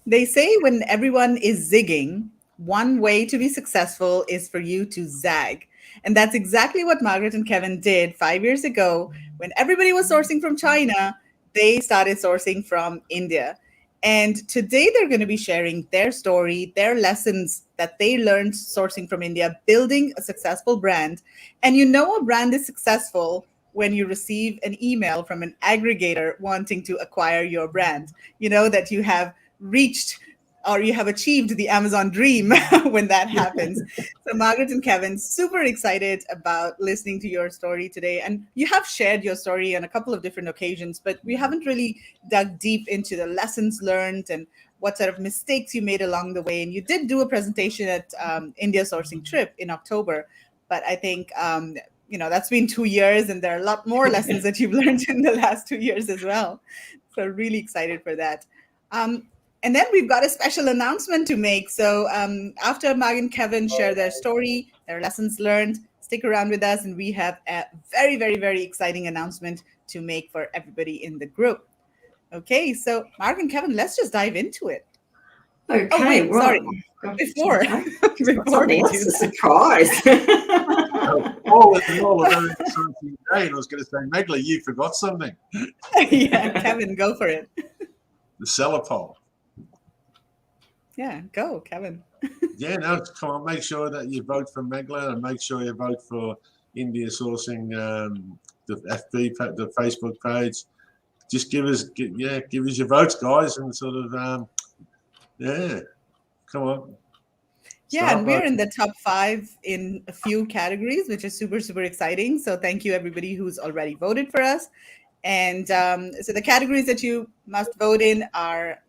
They say when everyone is zigging, one way to be successful is for you to zag. And that's exactly what Margaret and Kevin did 5 years ago. When everybody was sourcing from China, they started sourcing from India. And today they're going to be sharing their story, their lessons that they learned sourcing from India, building a successful brand. And you know a brand is successful when you receive an email from an aggregator wanting to acquire your brand. You know that you have reached or you have achieved the Amazon dream when that happens. So, Margaret and Kevin, super excited about listening to your story today. And you have shared your story on a couple of different occasions, but we haven't really dug deep into the lessons learned and what sort of mistakes you made along the way. And you did do a presentation at India Sourcing Trip in October, but I think that's been 2 years, and there are a lot more lessons that you've learned in the last 2 years as well. So really excited for that. Um, and then we've got a special announcement to make. So after Marg and Kevin share their story, their lessons learned, stick around with us, and we have a very, very, very exciting announcement to make for everybody in the group. Okay, so Marg and Kevin, let's just dive into it. Okay, oh, wait, right. sorry. Before Something else, a surprise. All in all, a very exciting day. And I was going to say, Megla, you forgot something. Yeah, Kevin, go for it. The seller poll. Yeah, go, Kevin. Yeah, no, come on, make sure that you vote for Megla and make sure you vote for India Sourcing, the FB, the Facebook page. Just give us your votes, guys, and sort of, come on. Yeah, and we're in the top 5 in a few categories, which is super, super exciting. So thank you, everybody who's already voted for us. And so the categories that you must vote in are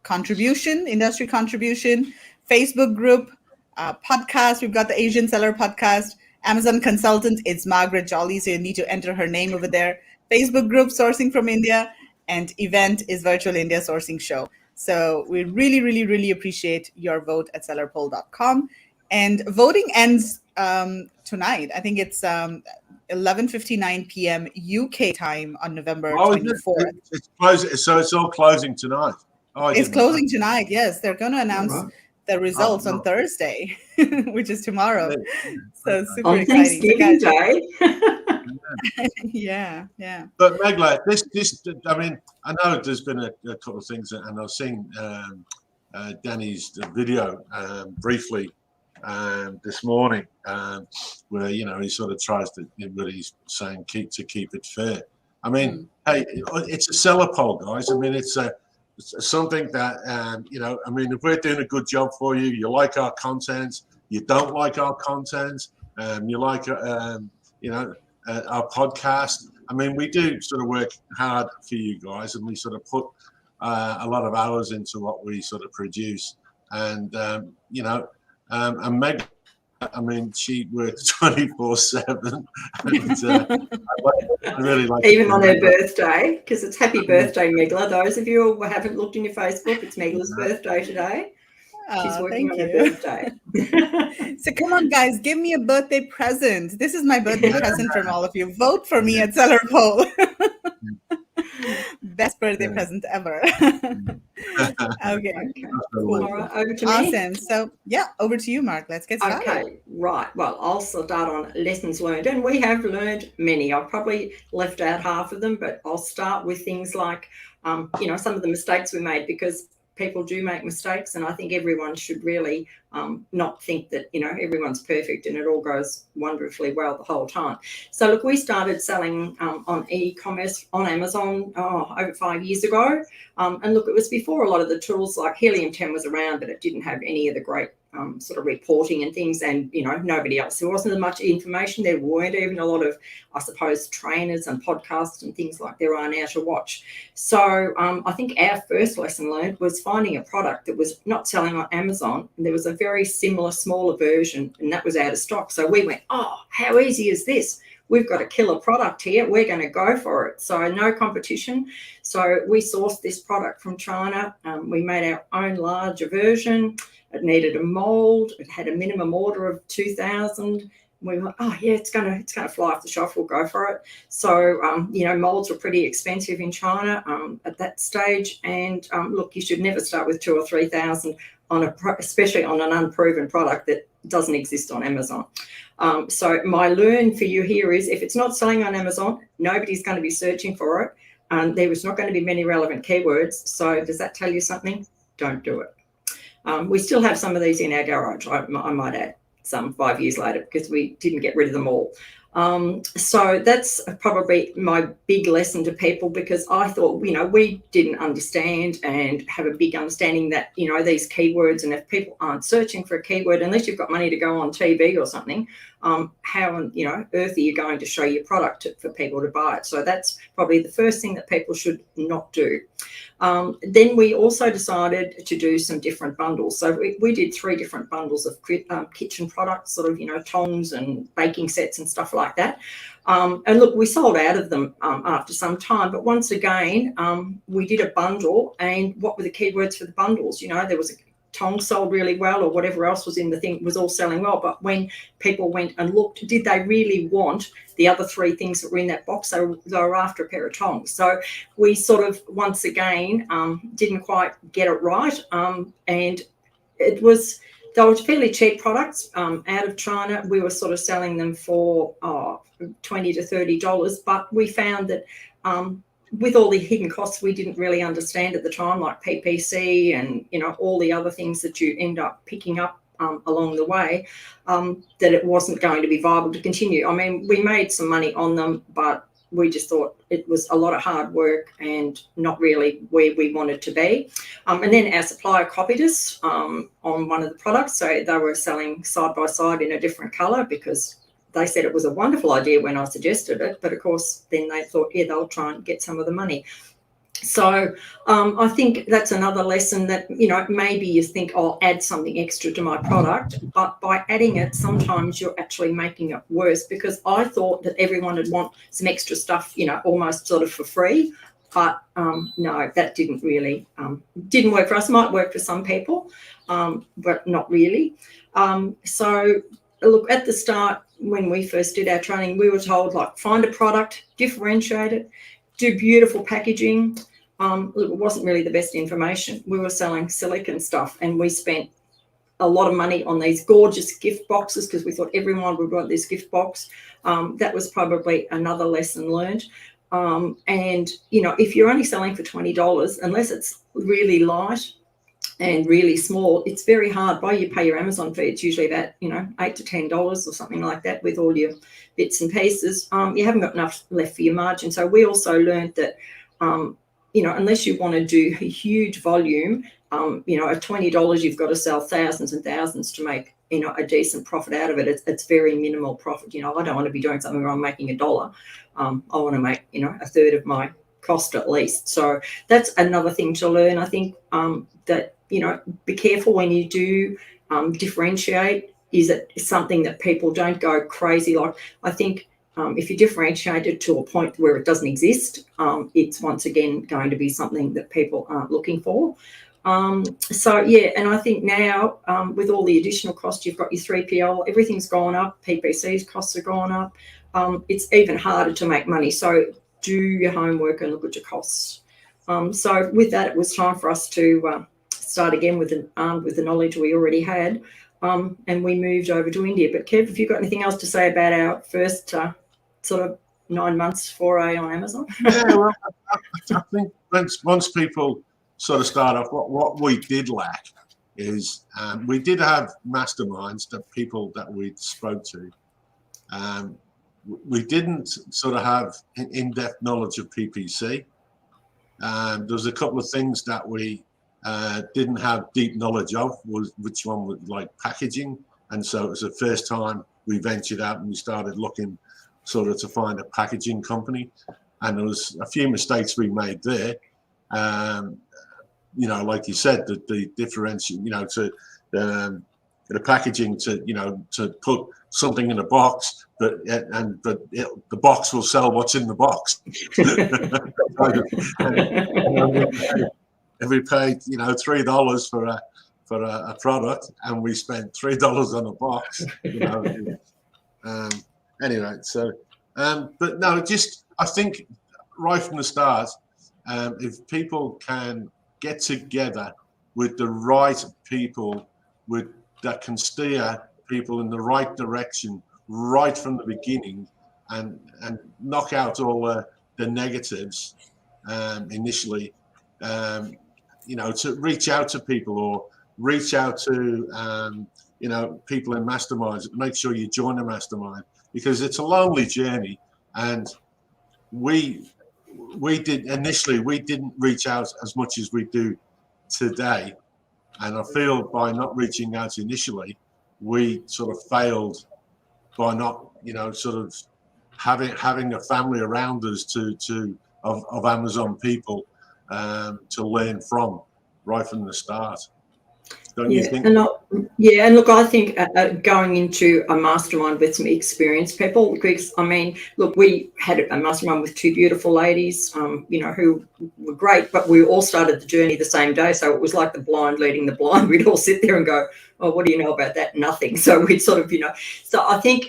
contribution, industry contribution, Facebook group, podcast. We've got the Asian Seller podcast, Amazon consultant. It's Margaret Jolly, so you need to enter her name over there. Facebook group, sourcing from India, and event is Virtual India Sourcing Show. So we really, really, really appreciate your vote at sellerpoll.com. And voting ends tonight. I think it's 11:59 p.m. UK time on November 24th. It's closing, so it's all closing tonight. It's closing tonight, yes. They're going to announce the results on Thursday, which is tomorrow. So super on exciting. Thanksgiving Day. Yeah. But Megla, this, I mean, I know there's been a couple of things, and I've seen Danny's video briefly this morning, where he sort of tries to, what he's saying, keep it fair. I mean, hey, it's a seller poll, guys. I mean, it's something that I mean, if we're doing a good job for you, you like our content, you don't like our content, you like our podcast. I mean, we do sort of work hard for you guys, and we sort of put a lot of hours into what we sort of produce. And and Meg, I mean, she works 24/7. I really like even on her birthday, because it's happy birthday, Megla. Those of you who haven't looked in your Facebook, it's Megla's birthday today. She's working on her birthday. So come on, guys, give me a birthday present. This is my birthday present from all of you. Vote for me at Seller Poll. Best birthday present ever. Okay. Cool. All right, over to me. Awesome. So yeah, over to you, Marg. Let's get started. Okay, right. Well, I'll start on lessons learned, and we have learned many. I've probably left out half of them, but I'll start with things like, some of the mistakes we made, because people do make mistakes, and I think everyone should really not think that everyone's perfect and it all goes wonderfully well the whole time. So look, we started selling on e-commerce on Amazon over 5 years ago, and look, it was before a lot of the tools like Helium 10 was around, but it didn't have any of the great sort of reporting and things, and nobody else. There wasn't much information. There weren't even a lot of, I suppose, trainers and podcasts and things like there are now to watch. So I think our first lesson learned was finding a product that was not selling on Amazon, and there was a very similar, smaller version, and that was out of stock. So we went, how easy is this? We've got a killer product here. We're going to go for it. So no competition. So we sourced this product from China. We made our own larger version. It needed a mold. It had a minimum order of 2,000. we were, oh yeah, it's gonna fly off the shelf. We'll go for it. So molds were pretty expensive in China at that stage. And look, you should never start with 2,000 or 3,000 especially on an unproven product that doesn't exist on Amazon. So my learn for you here is, if it's not selling on Amazon, nobody's going to be searching for it. There was not going to be many relevant keywords. So does that tell you something? Don't do it. We still have some of these in our garage, I might add, some 5 years later, because we didn't get rid of them all. So that's probably my big lesson to people, because I thought, we didn't understand and have a big understanding that, these keywords, and if people aren't searching for a keyword, unless you've got money to go on TV or something, how on earth are you going to show your product for people to buy it? So that's probably the first thing that people should not do. Then we also decided to do some different bundles. So we did 3 different bundles of kitchen products, sort of, tongs and baking sets and stuff like that. And look, we sold out of them after some time. But once again, we did a bundle. And what were the keywords for the bundles? There was a tong sold really well, or whatever else was in the thing was all selling well. But when people went and looked, did they really want the other 3 things that were in that box? They were after a pair of tongs. So we sort of, once again, didn't quite get it right. And they were fairly cheap products out of China. We were sort of selling them for $20 to $30. But we found that with all the hidden costs we didn't really understand at the time, like PPC and, all the other things that you end up picking up along the way, that it wasn't going to be viable to continue. I mean, we made some money on them, but we just thought it was a lot of hard work and not really where we wanted to be. And then our supplier copied us on one of the products. So they were selling side by side in a different colour, because they said it was a wonderful idea when I suggested it. But of course, then they thought, yeah, they'll try and get some of the money. So I think that's another lesson that, maybe you think, I'll add something extra to my product, but by adding it, sometimes you're actually making it worse, because I thought that everyone would want some extra stuff, almost sort of for free. But no, that didn't really, didn't work for us. Might work for some people, but not really. So look, at the start, when we first did our training, we were told, like, find a product, differentiate it, do beautiful packaging. Look, it wasn't really the best information. We were selling silicone stuff, and we spent a lot of money on these gorgeous gift boxes because we thought everyone would want this gift box. That was probably another lesson learned. And, if you're only selling for $20, unless it's really light and really small, it's very hard. By you pay your Amazon fee, it's usually about, $8 to $10 or something like that with all your bits and pieces. You haven't got enough left for your margin. So we also learned that, unless you want to do a huge volume, at $20, you've got to sell thousands and thousands to make, a decent profit out of it. It's very minimal profit. I don't want to be doing something where I'm making $1. I want to make, a third of my cost at least. So that's another thing to learn. I think that, be careful when you do differentiate. Is it something that people don't go crazy? Like, I think if you differentiate it to a point where it doesn't exist, it's once again going to be something that people aren't looking for. So, yeah, and I think now with all the additional costs, you've got your 3PL, everything's gone up, PPC's costs are gone up. It's even harder to make money. So do your homework and look at your costs. So with that, it was time for us to start again with the knowledge we already had, and we moved over to India. But Kev, have you got anything else to say about our first sort of 9 months foray on Amazon? Yeah, well, I think once people sort of start off, what we did lack is we did have masterminds, that people that we spoke to. We didn't sort of have in-depth knowledge of PPC. There was a couple of things that we didn't have deep knowledge of, which one was like packaging. And so it was the first time we ventured out and we started looking sort of to find a packaging company. And there was a few mistakes we made there. Like you said, the differential, to the packaging, to put something in a box, but the box will sell what's in the box. If we paid, $3 for a product, and we spent $3 on a box, Anyway, so but no, just I think right from the start, if people can get together with the right people, that can steer people in the right direction right from the beginning, and knock out all the negatives initially, to reach out to people, or reach out to people in masterminds. Make sure you join a mastermind, because it's a lonely journey. And we didn't reach out as much as we do today, and I feel by not reaching out initially, we sort of failed by not sort of having a family around us of Amazon people to learn from right from the start. Don't you think? And look, I think going into a mastermind with some experienced people, because look, we had a mastermind with two beautiful ladies, who were great, but we all started the journey the same day. So it was like the blind leading the blind. We'd all sit there and go, oh, what do you know about that? Nothing. So we'd sort of, so I think,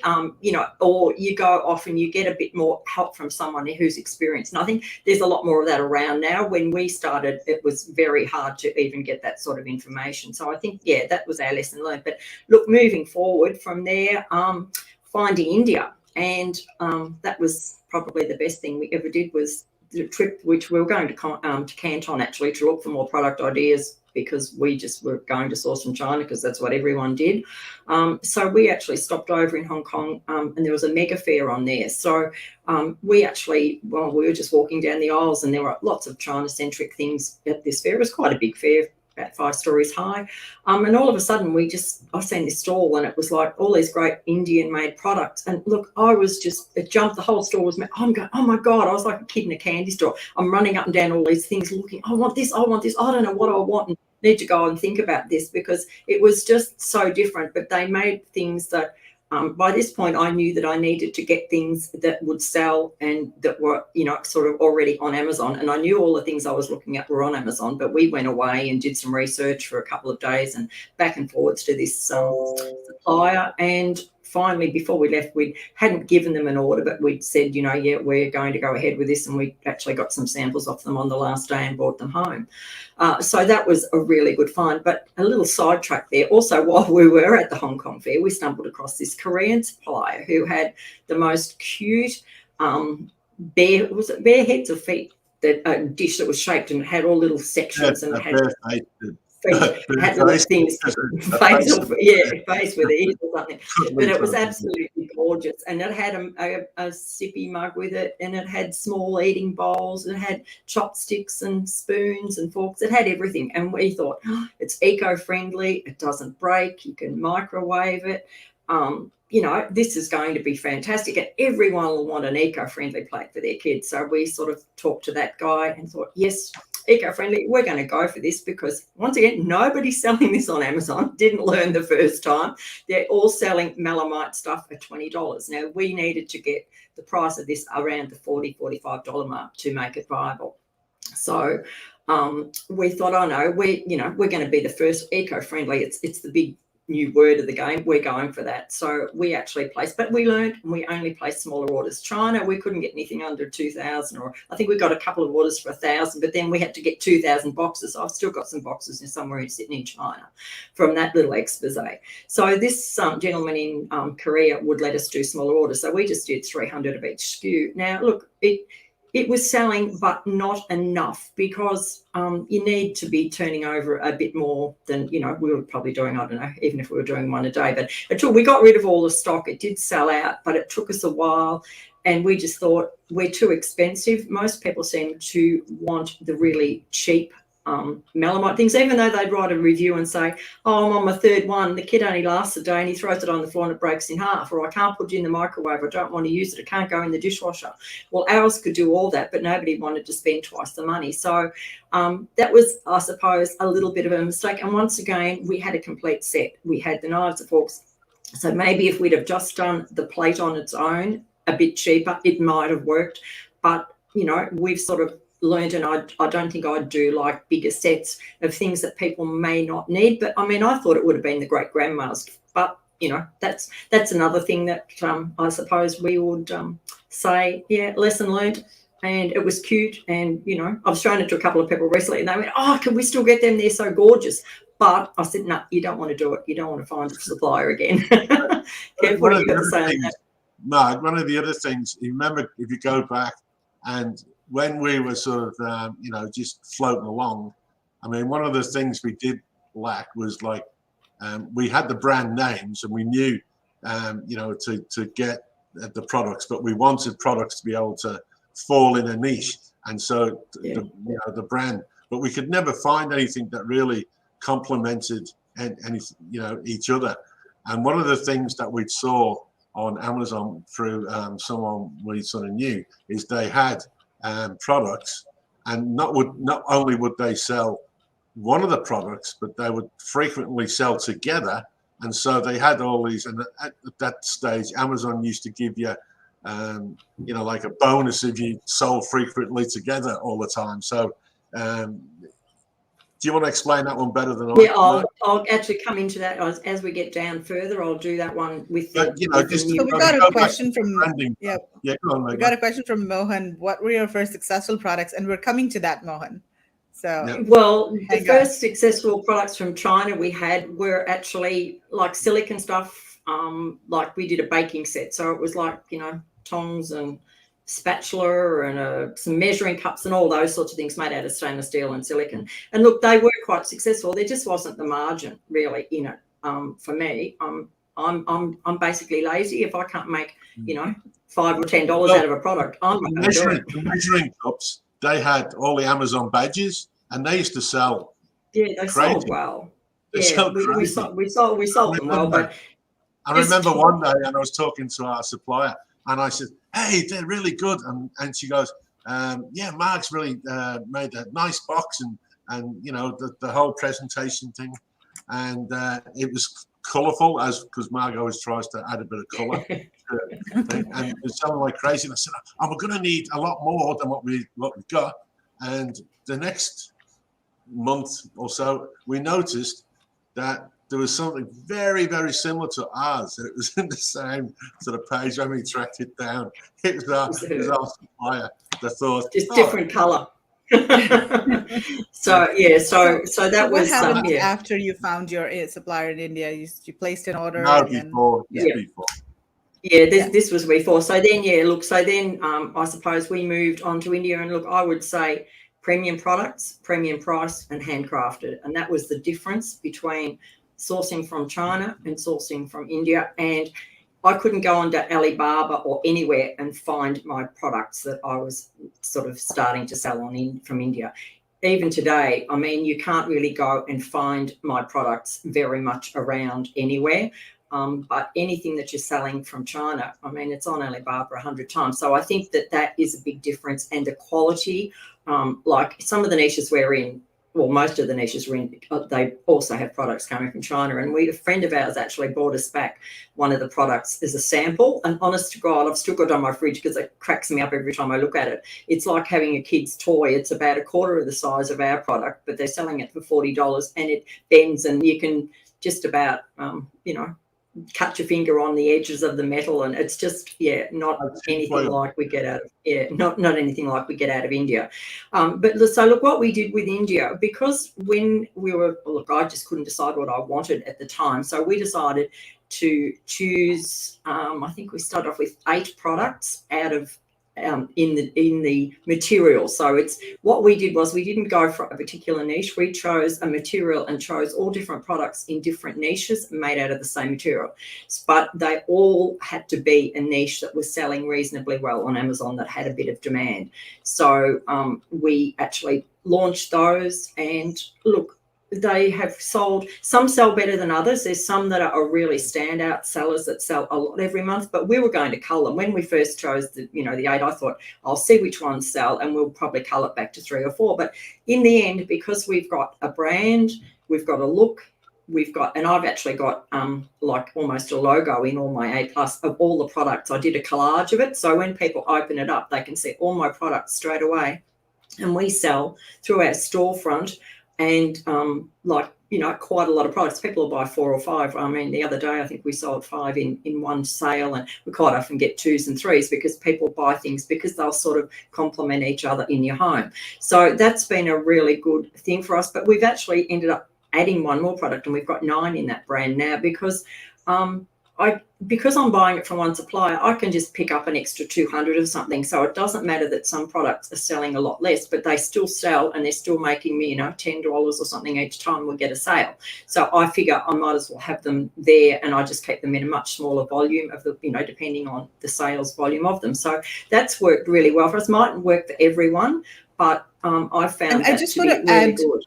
or you go off and you get a bit more help from someone who's experienced. And I think there's a lot more of that around now. When we started, it was very hard to even get that sort of information. So I think, that was our lesson learned. But look, moving forward from there, finding India. And that was probably the best thing we ever did, was the trip, which we were going to Canton actually to look for more product ideas, because we just were going to source from China because that's what everyone did. So we actually stopped over in Hong Kong, and there was a mega fair on there. So we were just walking down the aisles, and there were lots of China-centric things at this fair. It was quite a big fair, about 5 stories high. And all of a sudden I seen this stall, and it was like all these great Indian-made products. And look, it jumped, the whole store was, I'm going, oh my God, I was like a kid in a candy store. I'm running up and down all these things looking, I want this, I don't know what I want, and need to go and think about this, because it was just so different. But they made things that, by this point, I knew that I needed to get things that would sell and that were, sort of already on Amazon. And I knew all the things I was looking at were on Amazon, but we went away and did some research for a couple of days and back and forwards to this supplier. And finally, before we left, we hadn't given them an order, but we'd said, we're going to go ahead with this. And we actually got some samples off them on the last day and brought them home. So that was a really good find. But a little sidetrack there. Also, while we were at the Hong Kong fair, we stumbled across this Korean supplier who had the most cute bare heads or feet, that dish that was shaped, and it had all little sections, and it had had little things, face with ears or something. But it was absolutely gorgeous, and it had a sippy mug with it, and it had small eating bowls, and it had chopsticks and spoons and forks. It had everything, and we thought, it's eco-friendly, it doesn't break, you can microwave it. This is going to be fantastic, and everyone will want an eco-friendly plate for their kids. So we sort of talked to that guy and thought, yes, eco-friendly, we're going to go for this, because once again, nobody's selling this on Amazon. Didn't learn the first time. They're all selling melamite stuff at $20. Now, we needed to get the price of this around the $40, $45 mark to make it viable. So we thought, oh no, we're going to be the first eco-friendly. It's the big new word of the game. We're going for that. So we actually placed, but we learned we only placed smaller orders. China, we couldn't get anything under 2,000, or I think we got a couple of orders for 1,000, but then we had to get 2,000 boxes. I've still got some boxes somewhere sitting in China from that little expose. So this gentleman in Korea would let us do smaller orders. So we just did 300 of each SKU. Now, look, it was selling, but not enough, because you need to be turning over a bit more than, we were probably doing, I don't know, even if we were doing one a day. But until we got rid of all the stock, it did sell out, but it took us a while. And we just thought, we're too expensive. Most people seem to want the really cheap melamite things, even though they'd write a review and say, oh, I'm on my third one, the kit only lasts a day, and he throws it on the floor and it breaks in half, or I can't put it in the microwave, I don't want to use it, it can't go in the dishwasher. Well, ours could do all that, but nobody wanted to spend twice the money. So that was, I suppose, a little bit of a mistake. And once again, we had a complete set. We had the knives, the forks. So maybe if we'd have just done the plate on its own, a bit cheaper, it might have worked. But, we've sort of learned, and I don't think I'd do like bigger sets of things that people may not need. But I thought it would have been the great grandma's, but that's another thing that I suppose we would say, yeah, lesson learned. And it was cute. And, I was showing it to a couple of people recently and they went, oh, can we still get them? They're so gorgeous. But I said, no, you don't want to do it. You don't want to find a supplier again. Kev, what are you got to say on that? Marg, one of the other things, you remember if you go back and when we were sort of, just floating along, I mean, one of the things we did lack was like, we had the brand names and we knew, to get the products, but we wanted products to be able to fall in a niche. And so, the brand, but we could never find anything that really complemented each other. And one of the things that we saw on Amazon through someone we sort of knew is they had products, and not only would they sell one of the products, but they would frequently sell together. And so they had all these, and at that stage, Amazon used to give you, like a bonus if you sold frequently together all the time. So, do you want to explain that one better than I? Yeah, I'll actually come into that as we get down further. I'll do that one with. So we got a question from we got a question from Mohan. What were your first successful products? And we're coming to that, Mohan. So well, the first successful products from China we had were actually like silicon stuff. Like we did a baking set, so it was like tongs and spatula and some measuring cups and all those sorts of things made out of stainless steel and silicon. And look, they were quite successful. There just wasn't the margin really in it. For me, I'm basically lazy. If I can't make $5 or $10 out of a product, I'm not going to do it. The measuring cups, they had all the Amazon badges, and they used to sell. Yeah, they sold well. We sold them well. But I remember one day, and I was talking to our supplier, and I said, "Hey, they're really good," and she goes, "Yeah, Marg's really made a nice box, and the whole presentation thing, and it was colourful because Marg always tries to add a bit of colour." And it's selling like crazy. And I said, "Oh, we're going to need a lot more than what we've got." And the next month or so, we noticed that there was something very, very similar to ours. It was in the same sort of page when we tracked it down. It was our supplier that thought just different colour. So that was what happened after you found your supplier in India? You placed an order? No, before. Yeah, this was before. So then, I suppose we moved on to India, and look, I would say premium products, premium price, and handcrafted, and that was the difference between sourcing from China and sourcing from India. And I couldn't go onto Alibaba or anywhere and find my products that I was sort of starting to sell from India. Even today, I mean, you can't really go and find my products very much around anywhere. But anything that you're selling from China, I mean, it's on Alibaba 100 times. So I think that is a big difference. And the quality, like some of the niches we're in, well, most of the niches we're in, they also have products coming from China. And a friend of ours actually brought us back one of the products as a sample. And honest to God, I've still got it on my fridge because it cracks me up every time I look at it. It's like having a kid's toy. It's about a quarter of the size of our product, but they're selling it for $40, and it bends, and you can just about, cut your finger on the edges of the metal, and it's just not anything like we get out of not anything like we get out of India. But so look, what we did with India, because when we were I just couldn't decide what I wanted at the time, so we decided to choose. I think we started off with 8 products out of in the material. So it's what we did was we didn't go for a particular niche. We chose a material and chose all different products in different niches made out of the same material, but they all had to be a niche that was selling reasonably well on Amazon, that had a bit of demand. So we actually launched those, and look, they have sold. Some sell better than others. There's some that are really standout sellers that sell a lot every month, but we were going to cull them. When we first chose the 8, I thought I'll see which ones sell and we'll probably cull it back to 3 or 4. But in the end, because we've got a brand, we've got a look, and I've actually got like almost a logo in all my A+ of all the products. I did a collage of it, so when people open it up, they can see all my products straight away. And we sell through our storefront, and like quite a lot of products. People will buy 4 or 5. I mean, the other day, I think we sold 5 in one sale, and we quite often get 2s and 3s because people buy things because they'll sort of complement each other in your home. So that's been a really good thing for us. But we've actually ended up adding one more product, and we've got 9 in that brand now because because I'm buying it from one supplier, I can just pick up an extra 200 or something. So it doesn't matter that some products are selling a lot less, but they still sell and they're still making me, $10 or something each time we get a sale. So I figure I might as well have them there, and I just keep them in a much smaller volume of the, depending on the sales volume of them. So that's worked really well for us. Mightn't work for everyone, but I found that to be really good.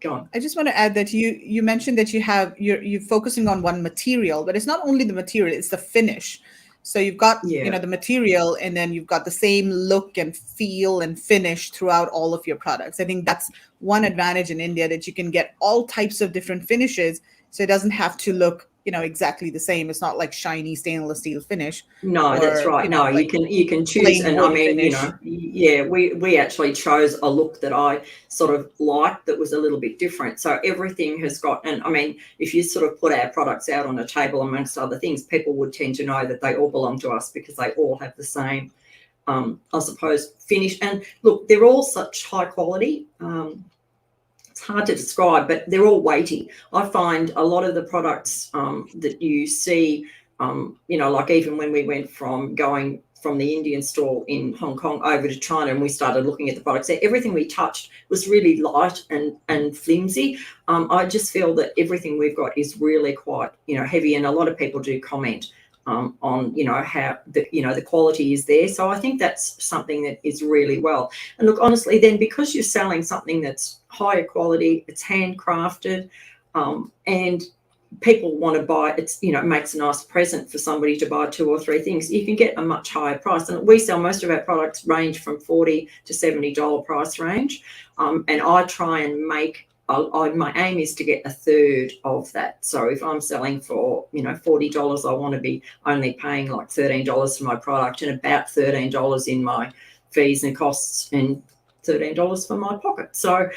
Go on. I just want to add that you mentioned that you're focusing on one material, but it's not only the material, it's the finish. So you've got the material, and then you've got the same look and feel and finish throughout all of your products. I think that's one advantage in India, that you can get all types of different finishes, so it doesn't have to look exactly the same. It's not like shiny stainless steel finish. No, that's right. No, like you can choose, and I mean, we actually chose a look that I sort of liked that was a little bit different. So everything has got, and I mean, if you sort of put our products out on a table amongst other things, people would tend to know that they all belong to us because they all have the same, I suppose, finish. And look, they're all such high quality. It's hard to describe, but they're all weighty. I find a lot of the products that you see, like even when we went from going from the Indian store in Hong Kong over to China, and we started looking at the products there, everything we touched was really light and flimsy. I just feel that everything we've got is really quite, heavy, and a lot of people do comment on, how the quality is there. So I think that's something that is really well. And look, honestly, then because you're selling something that's higher quality, it's handcrafted, and people want to buy it, it makes a nice present for somebody to buy 2 or 3 things, you can get a much higher price. And we sell, most of our products range from $40 to $70 price range, and I try and make, my aim is to get a third of that. So if I'm selling for $40, I want to be only paying like $13 for my product, and about $13 in my fees and costs, and $13 for my pocket. So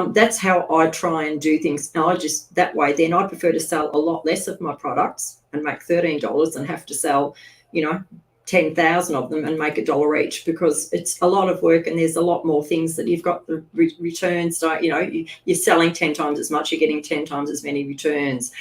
that's how I try and do things. And I just, that way, then I prefer to sell a lot less of my products and make $13 than have to sell, 10,000 of them and make $1 each, because it's a lot of work, and there's a lot more things that you've got. The returns, you're selling 10 times as much, you're getting 10 times as many returns.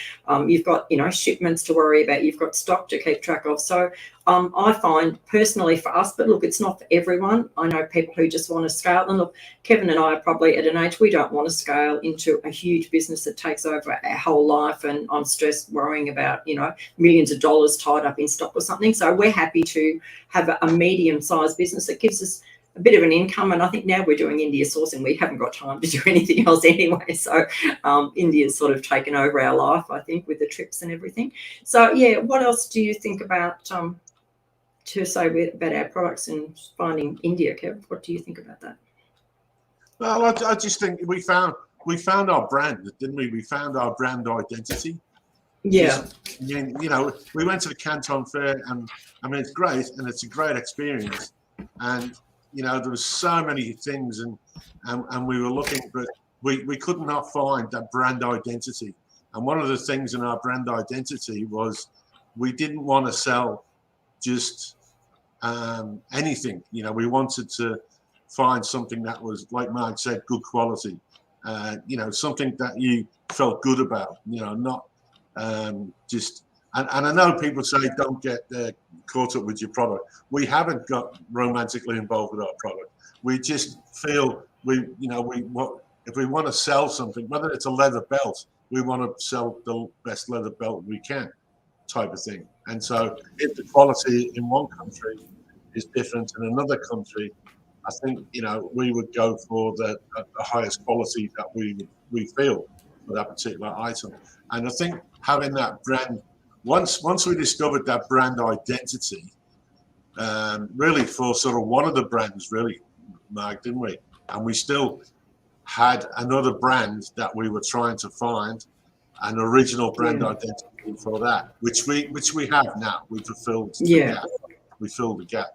You've got, shipments to worry about, you've got stock to keep track of. So I find personally for us, but look, it's not for everyone. I know people who just want to scale. And look, Kevin and I are probably at an age we don't want to scale into a huge business that takes over our whole life, and I'm stressed worrying about, millions of dollars tied up in stock or something. So we're happy to have a medium-sized business that gives us a bit of an income. And I think now we're doing India sourcing, we haven't got time to do anything else anyway. So India's sort of taken over our life, I think, with the trips and everything. So yeah, what else do you think about to say about our products and finding India, Kev? What do you think about that? Well, I just think we found our brand, didn't we? We found our brand identity. Yeah. I mean, we went to the Canton Fair, and I mean, it's great, and it's a great experience. And there was so many things, and we were looking, but we could not find that brand identity. And one of the things in our brand identity was we didn't want to sell just anything. We wanted to find something that was, like Marg said, good quality. Something that you felt good about. Not just. And I know people say don't get caught up with your product. We haven't got romantically involved with our product. We just feel if we want to sell something, whether it's a leather belt, we want to sell the best leather belt we can, type of thing. And so if the quality in one country is different in another country, I think we would go for the highest quality that we feel for that particular item. And I think having that brand, once we discovered that brand identity, really for sort of one of the brands, really, Marg, didn't we? And we still had another brand that we were trying to find an original brand identity for that, which we have now. We fulfilled the gap. We filled the gap.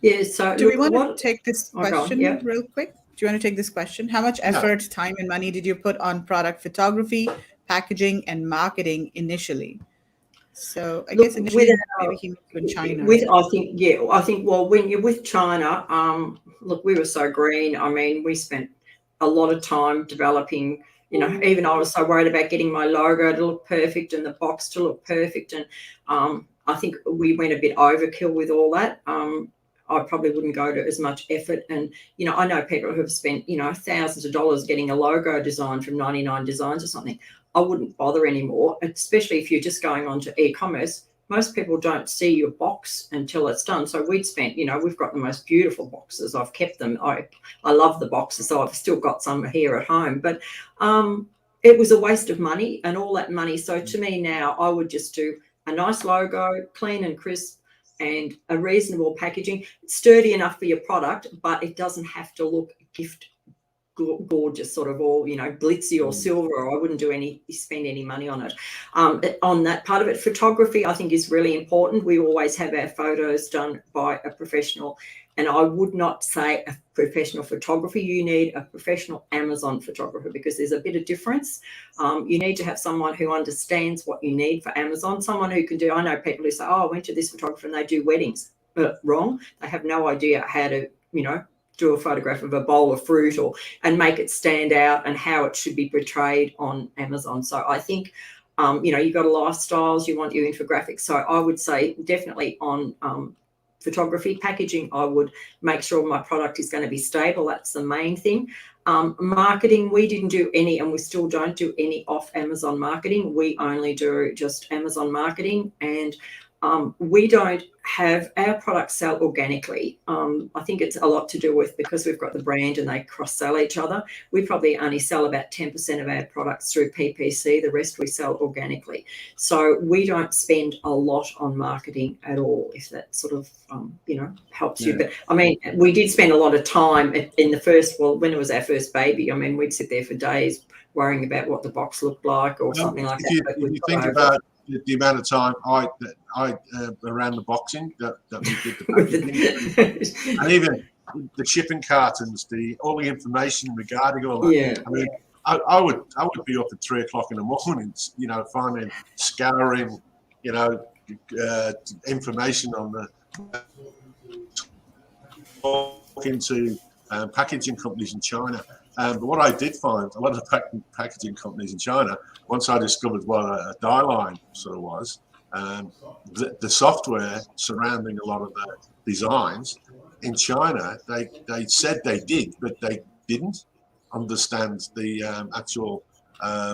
Yeah. So do we want to take this question real quick? you want to take this question? How much effort, time, and money did you put on product photography, packaging, and marketing initially? So I guess initially maybe he moved in China. With I think well, when you're with China, look, we were so green. I mean, we spent a lot of time developing. Even I was so worried about getting my logo to look perfect and the box to look perfect, and I think we went a bit overkill with all that. I probably wouldn't go to as much effort. And, I know people who have spent, thousands of dollars getting a logo designed from 99 Designs or something. I wouldn't bother anymore, especially if you're just going on to e-commerce. Most people don't see your box until it's done. So we'd spent, we've got the most beautiful boxes. I've kept them. I love the boxes, so I've still got some here at home. But it was a waste of money and all that money. So to me now, I would just do a nice logo, clean and crisp, and a reasonable packaging. It's sturdy enough for your product, but it doesn't have to look gift gorgeous, sort of all, glitzy or silver, or I wouldn't spend any money on it. On that part of it, photography, I think, is really important. We always have our photos done by a professional, and I would not say a professional photographer. You need a professional Amazon photographer, because there's a bit of difference. You need to have someone who understands what you need for Amazon, someone who can do, I know people who say, oh, I went to this photographer and they do weddings. Wrong. They have no idea how to, do a photograph of a bowl of fruit and make it stand out and how it should be portrayed on Amazon. So I think, you've got a lifestyles, you want your infographics. So I would say definitely on photography. Packaging, I would make sure my product is going to be stable. That's the main thing. Marketing, we didn't do any, and we still don't do any off Amazon marketing. We only do just Amazon marketing, and we don't have our products sell organically. I think it's a lot to do with because we've got the brand and they cross-sell each other. We probably only sell about 10% of our products through PPC. The rest we sell organically. So we don't spend a lot on marketing at all, if that sort of, helps you. But, I mean, we did spend a lot of time in the first, when it was our first baby. I mean, we'd sit there for days worrying about what the box looked like or something like that. If you think about the amount of time I around the boxing that we did the packaging, and even the shipping cartons, all the information regarding all that. Yeah. I mean, I would be up at 3 o'clock in the morning, finding, scouring, information on the talking to packaging companies in China. But what I did find, a lot of the packaging companies in China, once I discovered what a die line sort of was, the software surrounding a lot of the designs in China, they said they did, but they didn't understand the actual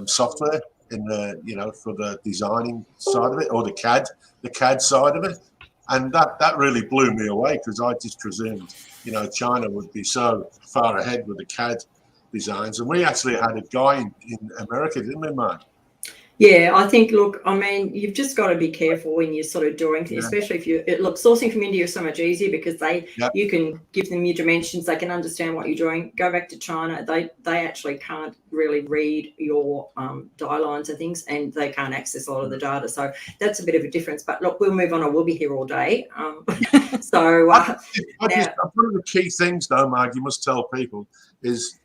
software in the for the designing side of it, or the CAD side of it. And that really blew me away, because I just presumed, China would be so far ahead with the CAD designs. And we actually had a guy in America, didn't we, Marg? Yeah, I think, look, I mean, you've just got to be careful when you're sort of doing things, especially if sourcing from India is so much easier, because you can give them your dimensions, they can understand what you're doing. Go back to China, they actually can't really read your die lines and things, and they can't access a lot of the data. So that's a bit of a difference. But look, we'll move on, or we'll be here all day. So one of the key things, though, Marg, you must tell people is,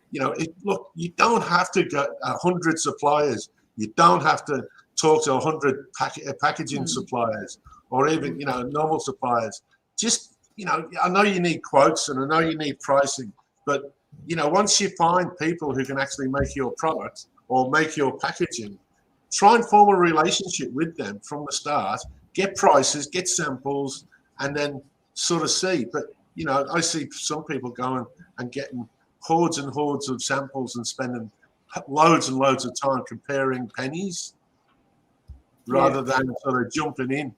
look, you don't have to get 100 suppliers. You don't have to talk to 100 packaging suppliers, or even, normal suppliers. Just, I know you need quotes and I know you need pricing, but, once you find people who can actually make your product or make your packaging, try and form a relationship with them from the start, get prices, get samples, and then sort of see. But, I see some people going and getting hordes and hordes of samples and spending loads and loads of time comparing pennies, rather than sort of jumping in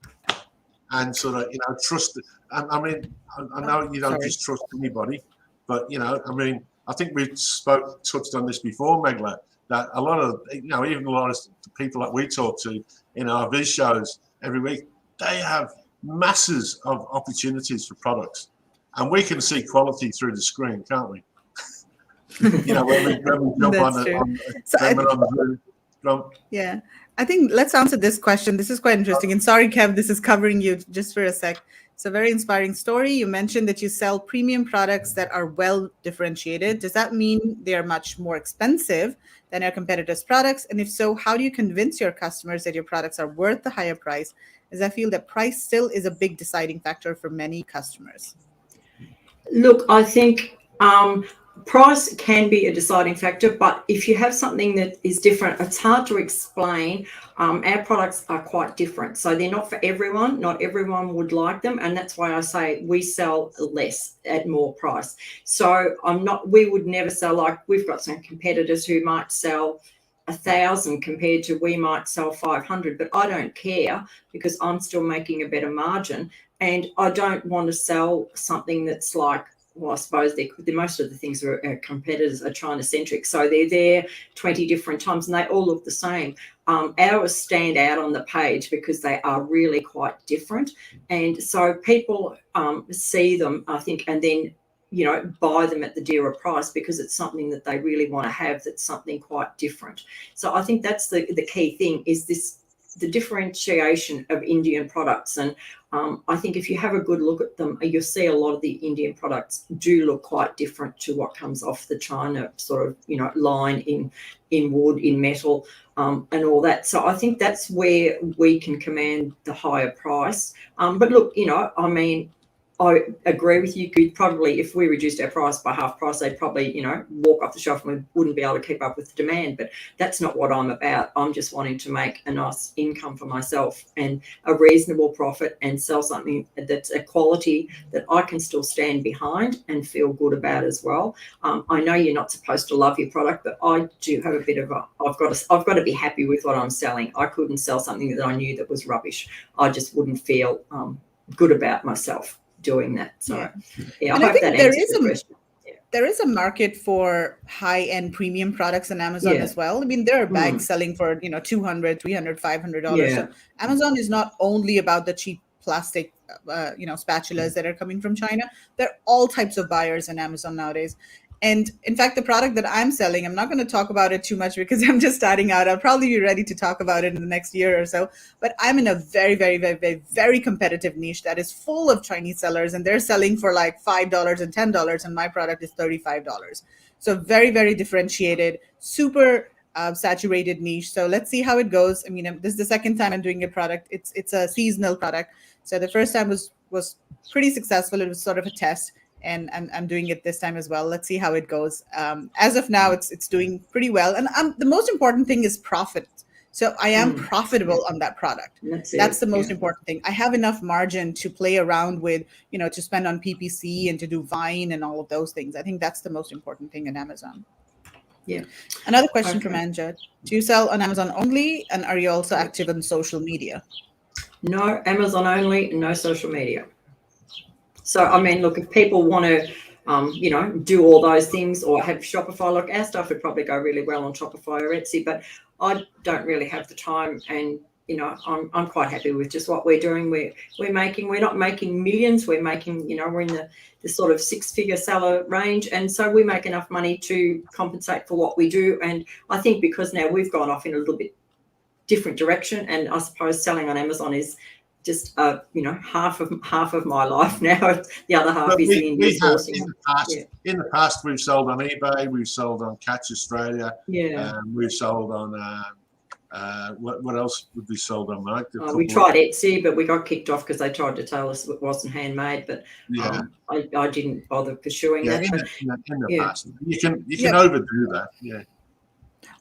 and sort of, trust. I mean, I know you don't just trust anybody, but, I mean, I think we touched on this before, Megla, that a lot of, even a lot of people that we talk to in our Viz shows every week, they have masses of opportunities for products. And we can see quality through the screen, can't we? When we jump on the Zoom. Yeah. I think let's answer this question. This is quite interesting. And sorry, Kev, this is covering you just for a sec. It's a very inspiring story. You mentioned that you sell premium products that are well differentiated. Does that mean they are much more expensive than your competitors' products? And if so, how do you convince your customers that your products are worth the higher price? As I feel that price still is a big deciding factor for many customers. Look, I think price can be a deciding factor, but if you have something that is different, it's hard to explain. Our products are quite different, so they're not for everyone. Not everyone would like them, and that's why I say we sell less at more price. So we would never sell, like we've got some competitors who might sell 1,000 compared to we might sell 500, but I don't care because I'm still making a better margin. And I don't want to sell something that's like, well, I suppose most of the things our competitors are China-centric. So they're there 20 different times and they all look the same. Ours stand out on the page because they are really quite different. And so people see them, I think, and then, buy them at the dearer price because it's something that they really want to have that's something quite different. So I think that's the key thing is the differentiation of Indian products. And I think if you have a good look at them, you'll see a lot of the Indian products do look quite different to what comes off the China sort of, line in wood, in metal, and all that. So I think that's where we can command the higher price. But look, I agree with you. Could probably, if we reduced our price by half price, they'd probably, walk off the shelf and we wouldn't be able to keep up with the demand. But that's not what I'm about. I'm just wanting to make a nice income for myself and a reasonable profit and sell something that's a quality that I can still stand behind and feel good about as well. I know you're not supposed to love your product, but I do have a bit of I've got to be happy with what I'm selling. I couldn't sell something that I knew that was rubbish. I just wouldn't feel good about myself doing that. So I hope that answers the question. There is a market for high-end premium products on Amazon as well. I mean, there are bags selling for, $200, $300, $500. So Amazon is not only about the cheap plastic, spatulas that are coming from China. There are all types of buyers on Amazon nowadays. And in fact, the product that I'm selling, I'm not going to talk about it too much because I'm just starting out. I'll probably be ready to talk about it in the next year or so. But I'm in a very, very, very, very, very competitive niche that is full of Chinese sellers, and they're selling for like $5 and $10, and my product is $35. So very, very differentiated, super saturated niche. So let's see how it goes. I mean, this is the second time I'm doing a product. It's a seasonal product. So the first time was pretty successful. It was sort of a test. And I'm doing it this time as well. Let's see how it goes. As of now, it's doing pretty well. And the most important thing is profit. So I am profitable on that product. That's the most important thing. I have enough margin to play around with, to spend on PPC and to do Vine and all of those things. I think that's the most important thing in Amazon. Yeah. Another question from Anja. Do you sell on Amazon only? And are you also active on social media? No, Amazon only, no social media. So, I mean, look, if people want to, do all those things or have Shopify, look, our stuff would probably go really well on Shopify or Etsy, but I don't really have the time. And, I'm quite happy with just what we're doing. We're not making millions. We're making, we're in the sort of 6-figure seller range. And so we make enough money to compensate for what we do. And I think because now we've gone off in a little bit different direction, and I suppose selling on Amazon is just half of my life now. The other half is in India sourcing. In the past, we've sold on eBay, we've sold on Catch Australia, we've sold on what else would be sold on, Marg? We tried Etsy, but we got kicked off because they tried to tell us it wasn't handmade. But I didn't bother pursuing that. In the past, you can overdo that. Yeah.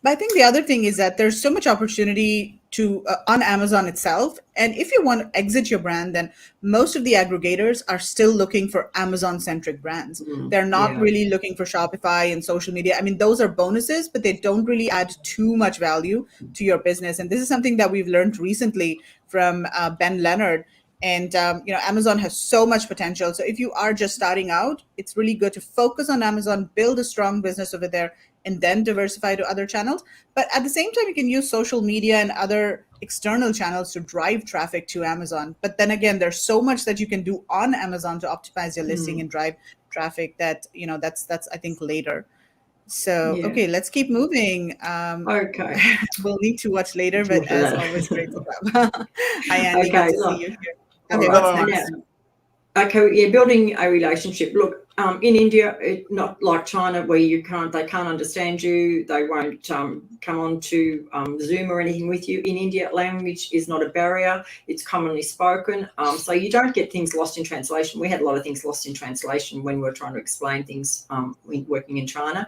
But I think the other thing is that there's so much opportunity to on Amazon itself. And if you want to exit your brand, then most of the aggregators are still looking for Amazon-centric brands. They're not really looking for Shopify and social media. I mean, those are bonuses, but they don't really add too much value to your business. And this is something that we've learned recently from Ben Leonard. And, Amazon has so much potential. So if you are just starting out, it's really good to focus on Amazon, build a strong business over there, and then diversify to other channels. But at the same time, you can use social media and other external channels to drive traffic to Amazon. But then again, there's so much that you can do on Amazon to optimize your listing and drive traffic that, that's I think later. So, okay, let's keep moving. Okay. We'll need to watch later, but as always, great to have. Hi, Andy. Good to see you here. Okay, what's next? Okay, yeah, building a relationship. Look, in India, not like China, where they can't understand you. They won't come on to Zoom or anything with you. In India, language is not a barrier. It's commonly spoken. So you don't get things lost in translation. We had a lot of things lost in translation when we were trying to explain things working in China.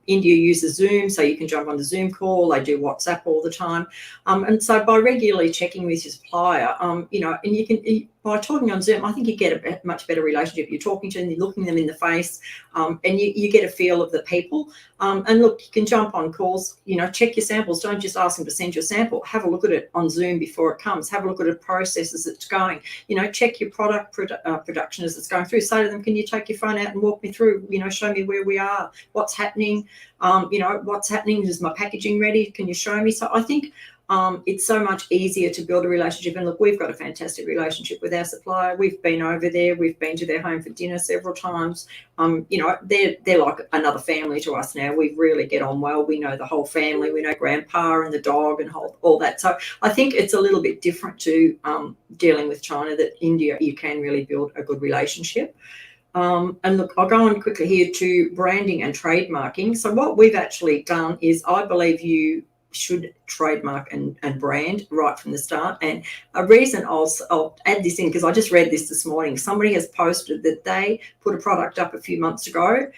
India uses Zoom, so you can jump on the Zoom call. They do WhatsApp all the time. And so by regularly checking with your supplier, and you can, by talking on Zoom, I think you get a much better relationship. You're talking to them, you're looking them in the face, and you get a feel of the people. And look, you can jump on calls, check your samples. Don't just ask them to send you a sample. Have a look at it on Zoom before it comes. Have a look at the process as it's going. Check your product production as it's going through. Say to them, can you take your phone out and walk me through, show me where we are, what's happening, what's happening, is my packaging ready? Can you show me? So I think it's so much easier to build a relationship. And look, we've got a fantastic relationship with our supplier. We've been over there. We've been to their home for dinner several times. They're like another family to us now. We really get on well. We know the whole family. We know grandpa and the dog and all that. So I think it's a little bit different to dealing with China, that India, you can really build a good relationship. And look, I'll go on quickly here to branding and trademarking. So what we've actually done is, I believe you should trademark and brand right from the start. And a reason I'll add this in, because I just read this morning. Somebody has posted that they put a product up a few months ago,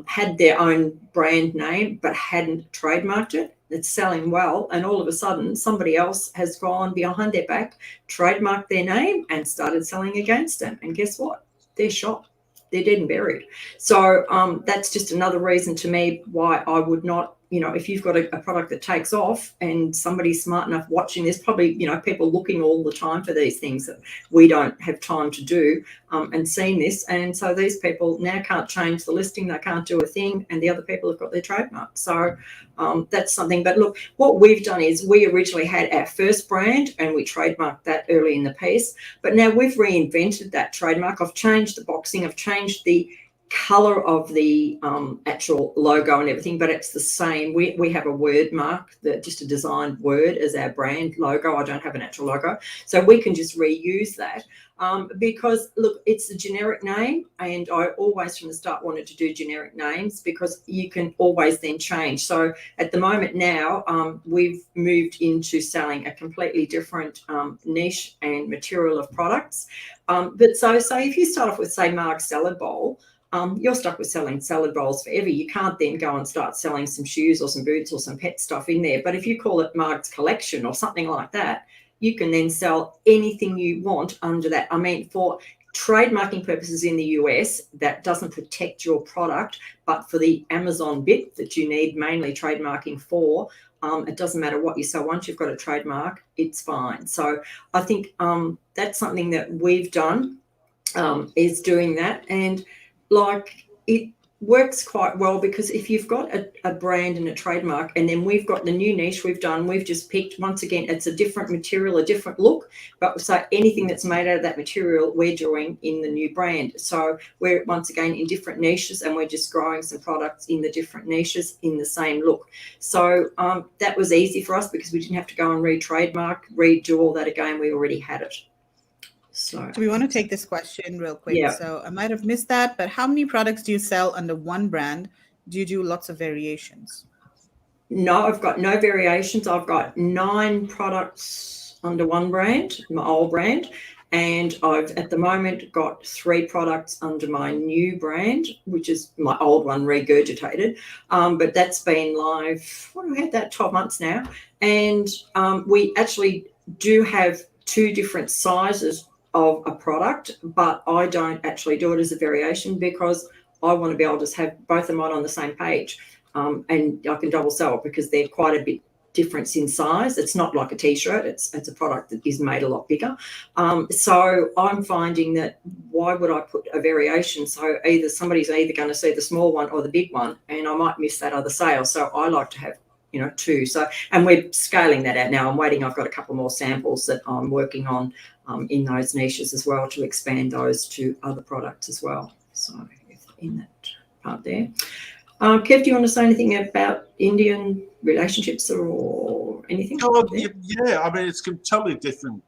had their own brand name, but hadn't trademarked it. It's selling well, and all of a sudden somebody else has gone behind their back, trademarked their name, and started selling against them. And guess what? They're shot. They're dead and buried. So that's just another reason to me why I would not, if you've got a product that takes off and somebody's smart enough watching this, probably, people looking all the time for these things that we don't have time to do, and seeing this. And so these people now can't change the listing. They can't do a thing. And the other people have got their trademark. So that's something. But look, what we've done is, we originally had our first brand and we trademarked that early in the piece. But now we've reinvented that trademark. I've changed the boxing. I've changed the color of the actual logo and everything, but it's the same. We have a word mark, just a designed word as our brand logo. I don't have an actual logo, so we can just reuse that, because look, it's a generic name, and I always from the start wanted to do generic names because you can always then change. So at the moment now, we've moved into selling a completely different niche and material of products. But so if you start off with, say, Marg salad bowl, you're stuck with selling salad bowls forever. You can't then go and start selling some shoes or some boots or some pet stuff in there. But if you call it Marg's Collection or something like that, you can then sell anything you want under that. I mean, for trademarking purposes in the US, that doesn't protect your product, but for the Amazon bit that you need mainly trademarking for, it doesn't matter what you sell. Once you've got a trademark, it's fine. So I think that's something that we've done, is doing that. And like, it works quite well, because if you've got a brand and a trademark, and then we've got the new niche we've just picked, once again, it's a different material, a different look, but so anything that's made out of that material we're doing in the new brand. So we're once again in different niches, and we're just growing some products in the different niches in the same look. So that was easy for us, because we didn't have to go and redo all that again. We already had it. So we want to take this question real quick. Yeah. So I might have missed that, but how many products do you sell under one brand? Do you do lots of variations? No, I've got no variations. I've got 9 products under one brand, my old brand, and I've at the moment got 3 products under my new brand, which is my old one regurgitated. But that's been live, we had that 12 months now. And we actually do have 2 different sizes of a product, but I don't actually do it as a variation, because I want to be able to have both of them on the same page, and I can double sell it, because they're quite a bit difference in size. It's not like a t-shirt, it's a product that is made a lot bigger. So I'm finding that, why would I put a variation? So somebody's either going to see the small one or the big one, and I might miss that other sale. So I like to have 2. So, and we're scaling that out now. I've got a couple more samples that I'm working on in those niches as well, to expand those to other products as well. So in that part there. Kev, do you want to say anything about Indian relationships or anything? Oh, yeah, I mean, it's totally different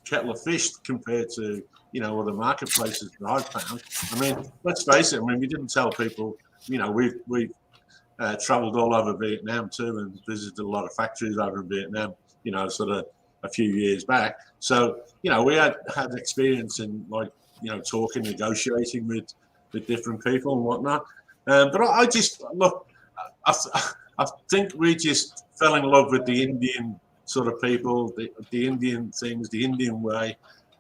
kettle of fish compared to, you know, other marketplaces that I've found. I mean, let's face it. I mean, we didn't tell people, you know, we've traveled all over Vietnam too and visited a lot of factories over in Vietnam, you know, sort of a few years back. So, you know, we had experience in, like, you know, talking, negotiating with different people and whatnot. But I just, look, I think we just fell in love with the Indian sort of people, the Indian things, the Indian way.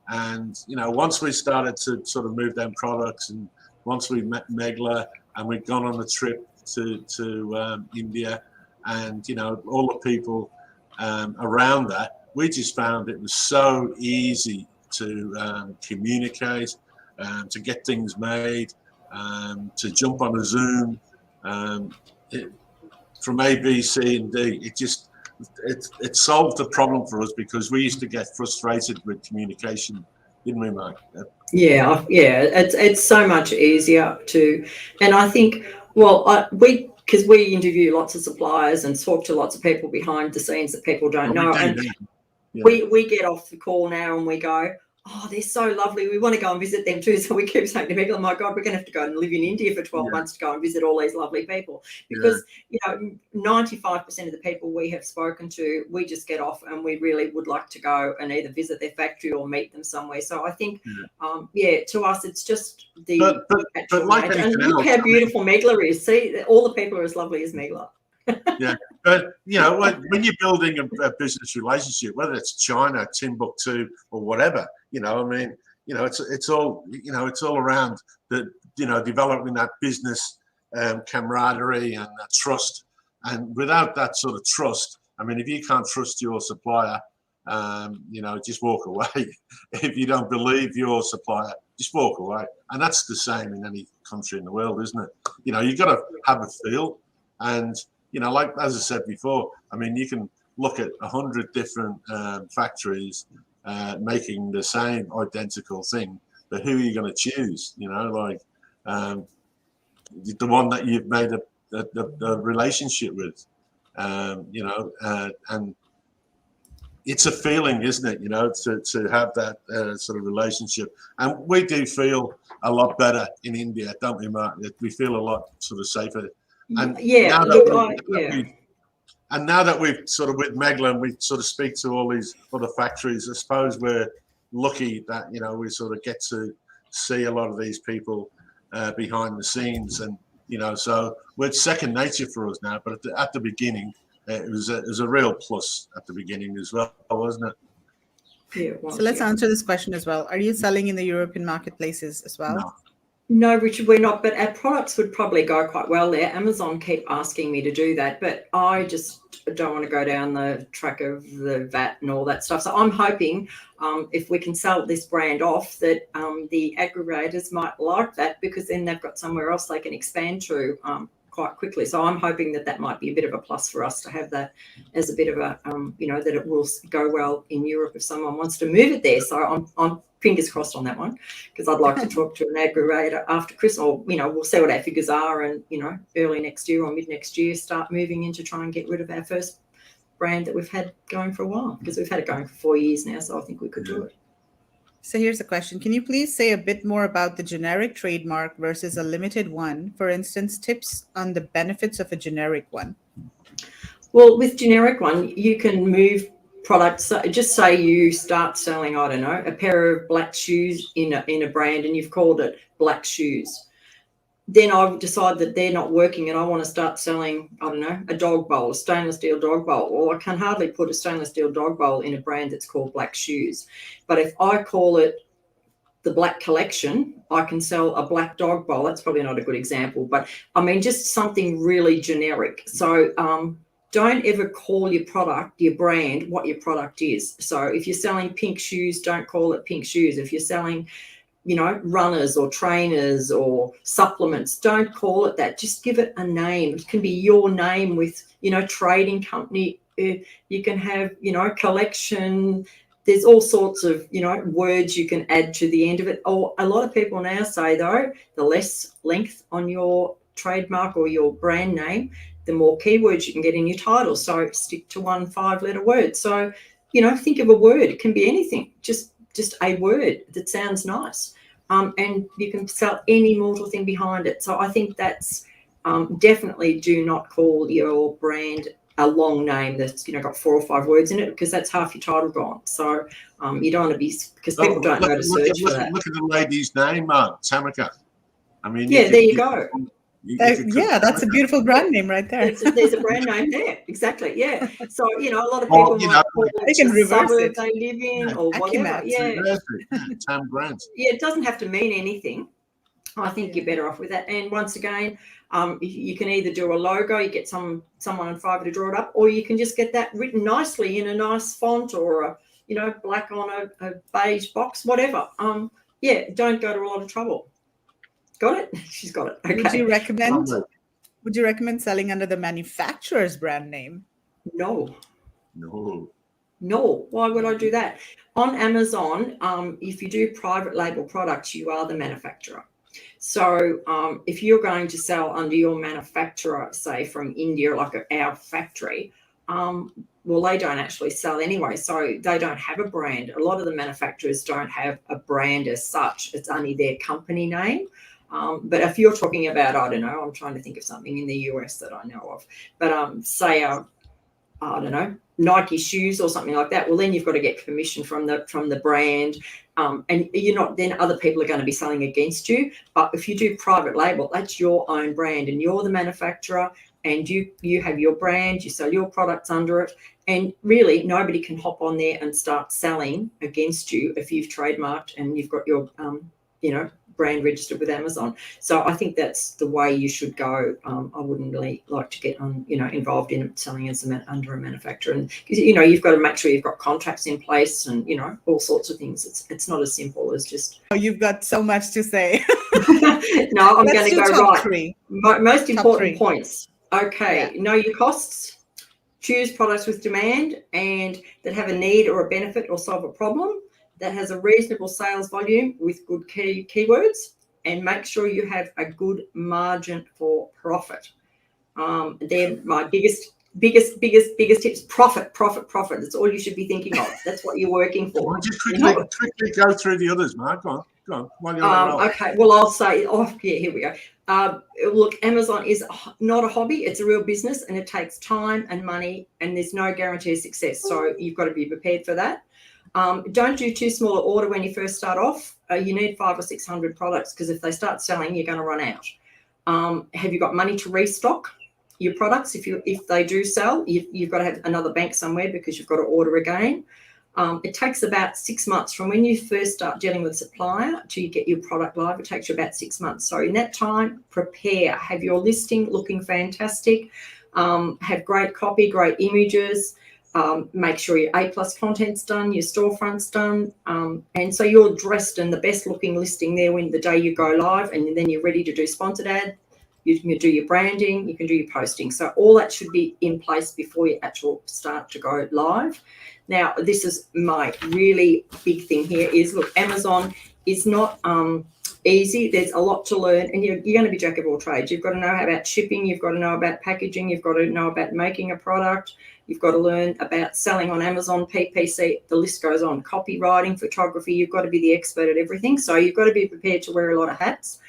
And, you know, once we started to sort of move them products, and once we met Megla and we'd gone on a trip to India, and, you know, all the people around that, we just found it was so easy to communicate, to get things made, to jump on a Zoom, from A, B, C, and D. It solved the problem for us, because we used to get frustrated with communication, didn't we, Marg? Yeah, it's so much easier to, and I think, well, because we interview lots of suppliers and talk to lots of people behind the scenes that people don't know, and we get off the call now and we go, oh, they're so lovely, we want to go and visit them too. So we keep saying to people, oh my God, we're going to have to go and live in India for 12 months to go and visit all these lovely people, because you know, 95% of the people we have spoken to, we just get off and we really would like to go and either visit their factory or meet them somewhere. So I think to us it's just the but like and look how beautiful Megla is. See, all the people are as lovely as Megla. Yeah, but you know, when you're building a business relationship, whether it's China, Timbuktu, or whatever, you know, I mean, you know, it's all, you know, it's all around the, you know, developing that business camaraderie and that trust. And without that sort of trust, I mean, if you can't trust your supplier, you know, just walk away. If you don't believe your supplier, just walk away. And that's the same in any country in the world, isn't it? You know, you've got to have a feel. And you know, like as I said before, I mean, you can look at 100 different factories making the same identical thing, but who are you going to choose? You know, like the one that you've made a relationship with, you know, and it's a feeling, isn't it? You know, to have that sort of relationship. And we do feel a lot better in India, don't we, Mark? We feel a lot sort of safer. And now that we've sort of with Megla and we sort of speak to all these other factories, I suppose we're lucky that, you know, we sort of get to see a lot of these people behind the scenes, and you know, so it's second nature for us now. But at the beginning, it was a real plus at the beginning as well, wasn't it? Yeah, it was, so let's answer this question as well. Are you selling in the European marketplaces as well? No, Richard, we're not, but our products would probably go quite well there. Amazon keep asking me to do that, but I just don't want to go down the track of the VAT and all that stuff. So I'm hoping if we can sell this brand off, that the aggregators might like that, because then they've got somewhere else they can expand to quite quickly. So I'm hoping that might be a bit of a plus for us to have that as a bit of a, you know, that it will go well in Europe if someone wants to move it there. So I'm fingers crossed on that one, because I'd like to talk to an aggregator after Christmas, or, you know, we'll see what our figures are, and, you know, early next year or mid next year, start moving into try and get rid of our first brand that we've had going for a while, because we've had it going for 4 years now. So I think we could do it. So here's a question. Can you please say a bit more about the generic trademark versus a limited one? For instance, tips on the benefits of a generic one. Well, with generic one, you can move products. So just say you start selling, I don't know, a pair of black shoes in a brand, and you've called it Black Shoes. Then I decide that they're not working and I want to start selling, I don't know, a dog bowl, a stainless steel dog bowl. Well, I can hardly put a stainless steel dog bowl in a brand that's called Black Shoes. But if I call it the Black Collection, I can sell a black dog bowl. That's probably not a good example, but I mean, just something really generic. So don't ever call your product, your brand, what your product is. So if you're selling pink shoes, don't call it pink shoes. If you're selling, you know, runners or trainers or supplements, don't call it that. Just give it a name. It can be your name with, you know, trading company. You can have, you know, collection. There's all sorts of, you know, words you can add to the end of it. Or a lot of people now say, though, the less length on your trademark or your brand name, the more keywords you can get in your title. So stick to 1 5-letter word. So think of a word. It can be anything, just a word that sounds nice. And you can sell any mortal thing behind it. So I think that's definitely, do not call your brand a long name that's got 4 or 5 words in it, because that's half your title gone. So you don't want to be, because people don't know to search for that. Look at the lady's name, Tamika. I mean, there you go. Yeah, that's a beautiful brand name right there. There's a brand name there. Exactly. Yeah. So, a lot of people might call it they can the reverse suburb it. they live in or whatever. Yeah. Tam Grant. Yeah, it doesn't have to mean anything. I think you're better off with that. And once again, you can either do a logo, you get someone on Fiverr to draw it up, or you can just get that written nicely in a nice font, or black on a beige box, whatever. Don't go to a lot of trouble. Got it? She's got it. Okay. Would you recommend selling under the manufacturer's brand name? No. Why would I do that? On Amazon, if you do private label products, you are the manufacturer. So if you're going to sell under your manufacturer, say from India, like our factory, well, they don't actually sell anyway, so they don't have a brand. A lot of the manufacturers don't have a brand as such. It's only their company name. But if you're talking about, I don't know, I'm trying to think of something in the US that I know of, but say, I don't know, Nike shoes or something like that, well, then you've got to get permission from the brand, and then other people are going to be selling against you. But if you do private label, that's your own brand, and you're the manufacturer, and you have your brand, you sell your products under it, and really nobody can hop on there and start selling against you if you've trademarked and you've got your brand registered with Amazon. So I think that's the way you should go. I wouldn't really like to get involved in selling as under a manufacturer, and you've got to make sure you've got contracts in place and all sorts of things. It's not as simple as just. Oh, you've got so much to say. No, I'm going to go right. 3. Most important points. Okay, know your costs. Choose products with demand and that have a need or a benefit or solve a problem, that has a reasonable sales volume with good keywords, and make sure you have a good margin for profit. They're my biggest tips. Profit. That's all you should be thinking of. That's what you're working for. Well, just quickly go through the others, Marg. Go on. While you're on the roll. Okay, well, I'll say, here we go. Look, Amazon is not a hobby. It's a real business, and it takes time and money, and there's no guarantee of success. So you've got to be prepared for that. Don't do too small an order when you first start off. You need 500 or 600 products, because if they start selling, you're going to run out. Have you got money to restock your products? If they do sell, you've got to have another bank somewhere, because you've got to order again. It takes about 6 months from when you first start dealing with a supplier to you get your product live. It takes you about 6 months. So in that time, prepare. Have your listing looking fantastic. Have great copy, great images. Make sure your A+ content's done, your storefront's done, and so you're dressed in the best looking listing there when the day you go live, and then you're ready to do sponsored ad. You can do your branding, you can do your posting. So all that should be in place before you actually start to go live. Now, this is my really big thing here is, look, Amazon is not easy. There's a lot to learn, and you're going to be jack of all trades. You've got to know about shipping, you've got to know about packaging, you've got to know about making a product, you've got to learn about selling on Amazon, PPC, the list goes on, copywriting, photography. You've got to be the expert at everything. So you've got to be prepared to wear a lot of hats.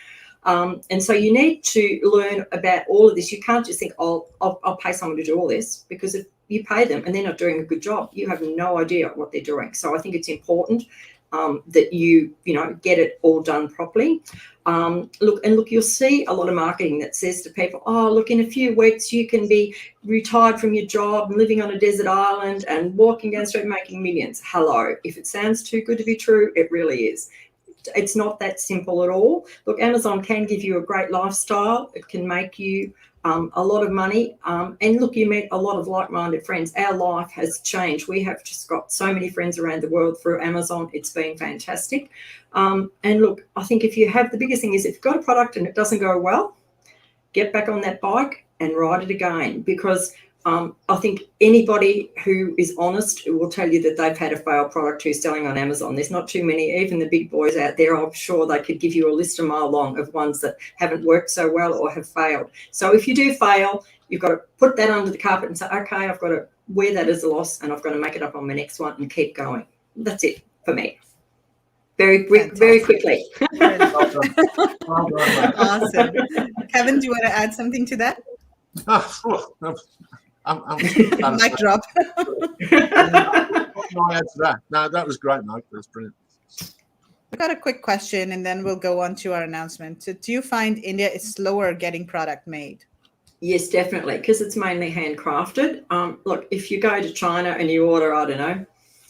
And so you need to learn about all of this. You can't just think, I'll pay someone to do all this, because if you pay them and they're not doing a good job, you have no idea what they're doing. So I think it's important that you get it all done properly. Look, you'll see a lot of marketing that says to people, look, in a few weeks you can be retired from your job and living on a desert island and walking down the street making millions. Hello, if it sounds too good to be true, it really is. It's not that simple at all. Look, Amazon can give you a great lifestyle. It can make you a lot of money. And look, you meet a lot of like-minded friends. Our life has changed. We have just got so many friends around the world through Amazon. It's been fantastic. And look, I think the biggest thing is, if you've got a product and it doesn't go well, get back on that bike and ride it again, because I think anybody who is honest will tell you that they've had a failed product who's selling on Amazon. There's not too many, even the big boys out there. I'm sure they could give you a list a mile long of ones that haven't worked so well or have failed. So if you do fail, you've got to put that under the carpet and say, okay, I've got to wear that as a loss, and I've got to make it up on my next one and keep going. That's it for me. Very quickly. Awesome. Kevin, do you want to add something to that? I'm Mic drop. No, that was great, Mike. That's brilliant. I've got a quick question, and then we'll go on to our announcement. So do you find India is slower getting product made? Yes, definitely, because it's mainly handcrafted. Look, if you go to China and you order, I don't know,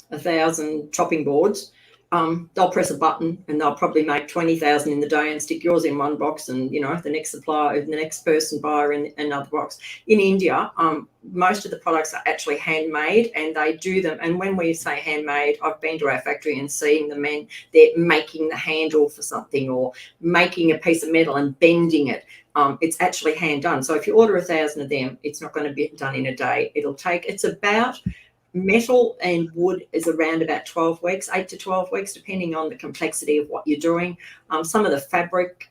1,000 chopping boards, they'll press a button and they'll probably make 20,000 in the day and stick yours in one box, and the next supplier, the next person buyer in another box. In India, most of the products are actually handmade, and they do them. And when we say handmade, I've been to our factory and seen the men, they're making the handle for something or making a piece of metal and bending it. It's actually hand done. So if you order 1,000 of them, it's not going to be done in a day. It's about, metal and wood is around about 12 weeks, 8 to 12 weeks, depending on the complexity of what you're doing. Some of the fabric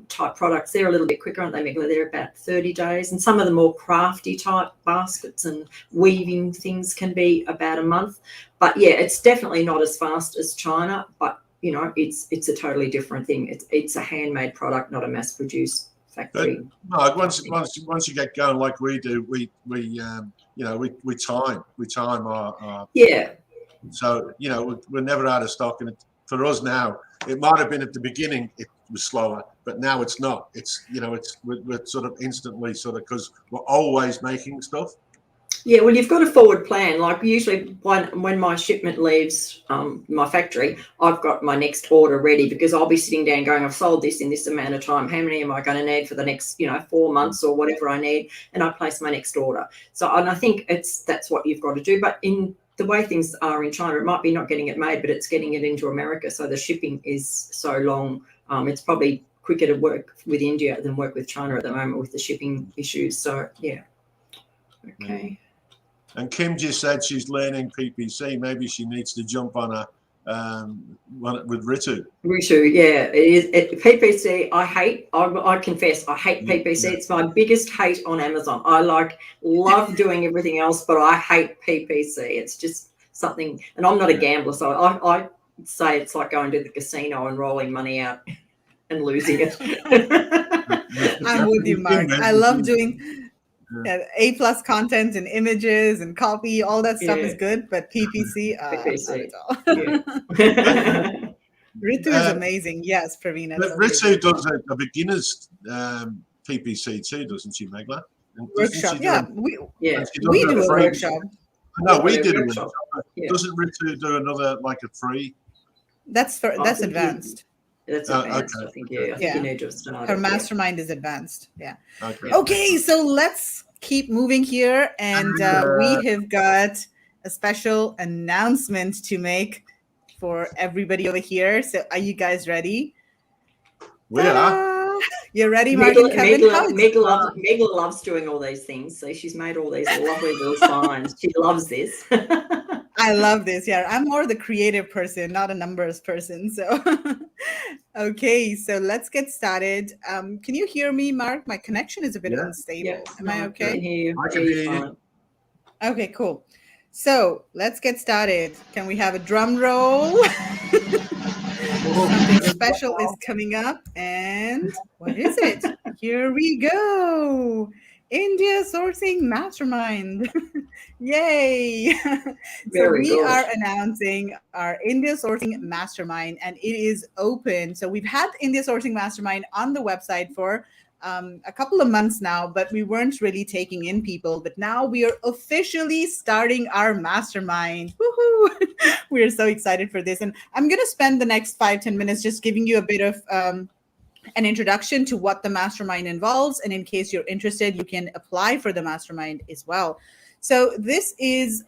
type products, they're a little bit quicker, aren't they, Megla? They're about 30 days. And some of the more crafty type baskets and weaving things can be about a month. But yeah, it's definitely not as fast as China, but it's a totally different thing. It's a handmade product, not a mass produced factory. But, once you get going like we do, we time our so we're never out of stock. And for us now, it might have been at the beginning it was slower, but now it's not. It's we're sort of instantly because we're always making stuff. Yeah, well, you've got a forward plan. Like usually when my shipment leaves my factory, I've got my next order ready, because I'll be sitting down going, I've sold this in this amount of time. How many am I going to need for the next 4 months or whatever I need? And I place my next order. So, and I think that's what you've got to do. But in the way things are in China, it might be not getting it made, but it's getting it into America. So the shipping is so long. It's probably quicker to work with India than work with China at the moment with the shipping issues. So, yeah. Okay. And Kim just said she's learning PPC. Maybe she needs to jump on a with Ritu. Ritu, yeah. PPC, I hate. I confess, I hate PPC. Yeah. It's my biggest hate on Amazon. I love doing everything else, but I hate PPC. It's just something, and I'm not a gambler, so I say it's like going to the casino and rolling money out and losing it. I'm with you, Marg. I love doing A+ content and images and copy. All that stuff is good, but PPC, not at all. Ritu is amazing. Yes, Praveen. Ritu does a beginner's PPC too, doesn't she, Megla? Workshop, we do a workshop. No, we did a workshop. Doesn't Ritu do another like a free? That's advanced. That's advanced. Okay. I think you need to start. Her mastermind is advanced. Yeah. Okay, so let's keep moving here, and we have got a special announcement to make for everybody over here. So, are you guys ready? We are. You're ready, Marg and Kevin? Megla loves doing all these things. So she's made all these lovely little signs. She loves this. I love this. Yeah, I'm more the creative person, not a numbers person. So, okay, so let's get started. Can you hear me, Marg? My connection is a bit unstable. Yeah. Am I okay? I can hear you. Okay, cool. So let's get started. Can we have a drum roll? Something special is coming up, and what is it? Here we go. India Sourcing Mastermind. Yay. So we are announcing our India Sourcing Mastermind, and it is open. So we've had India Sourcing Mastermind on the website for a couple of months now, but we weren't really taking in people. But now we are officially starting our mastermind. Woohoo! We are so excited for this. And I'm going to spend the next 5-10 minutes just giving you a bit of an introduction to what the mastermind involves. And in case you're interested, you can apply for the mastermind as well. So this is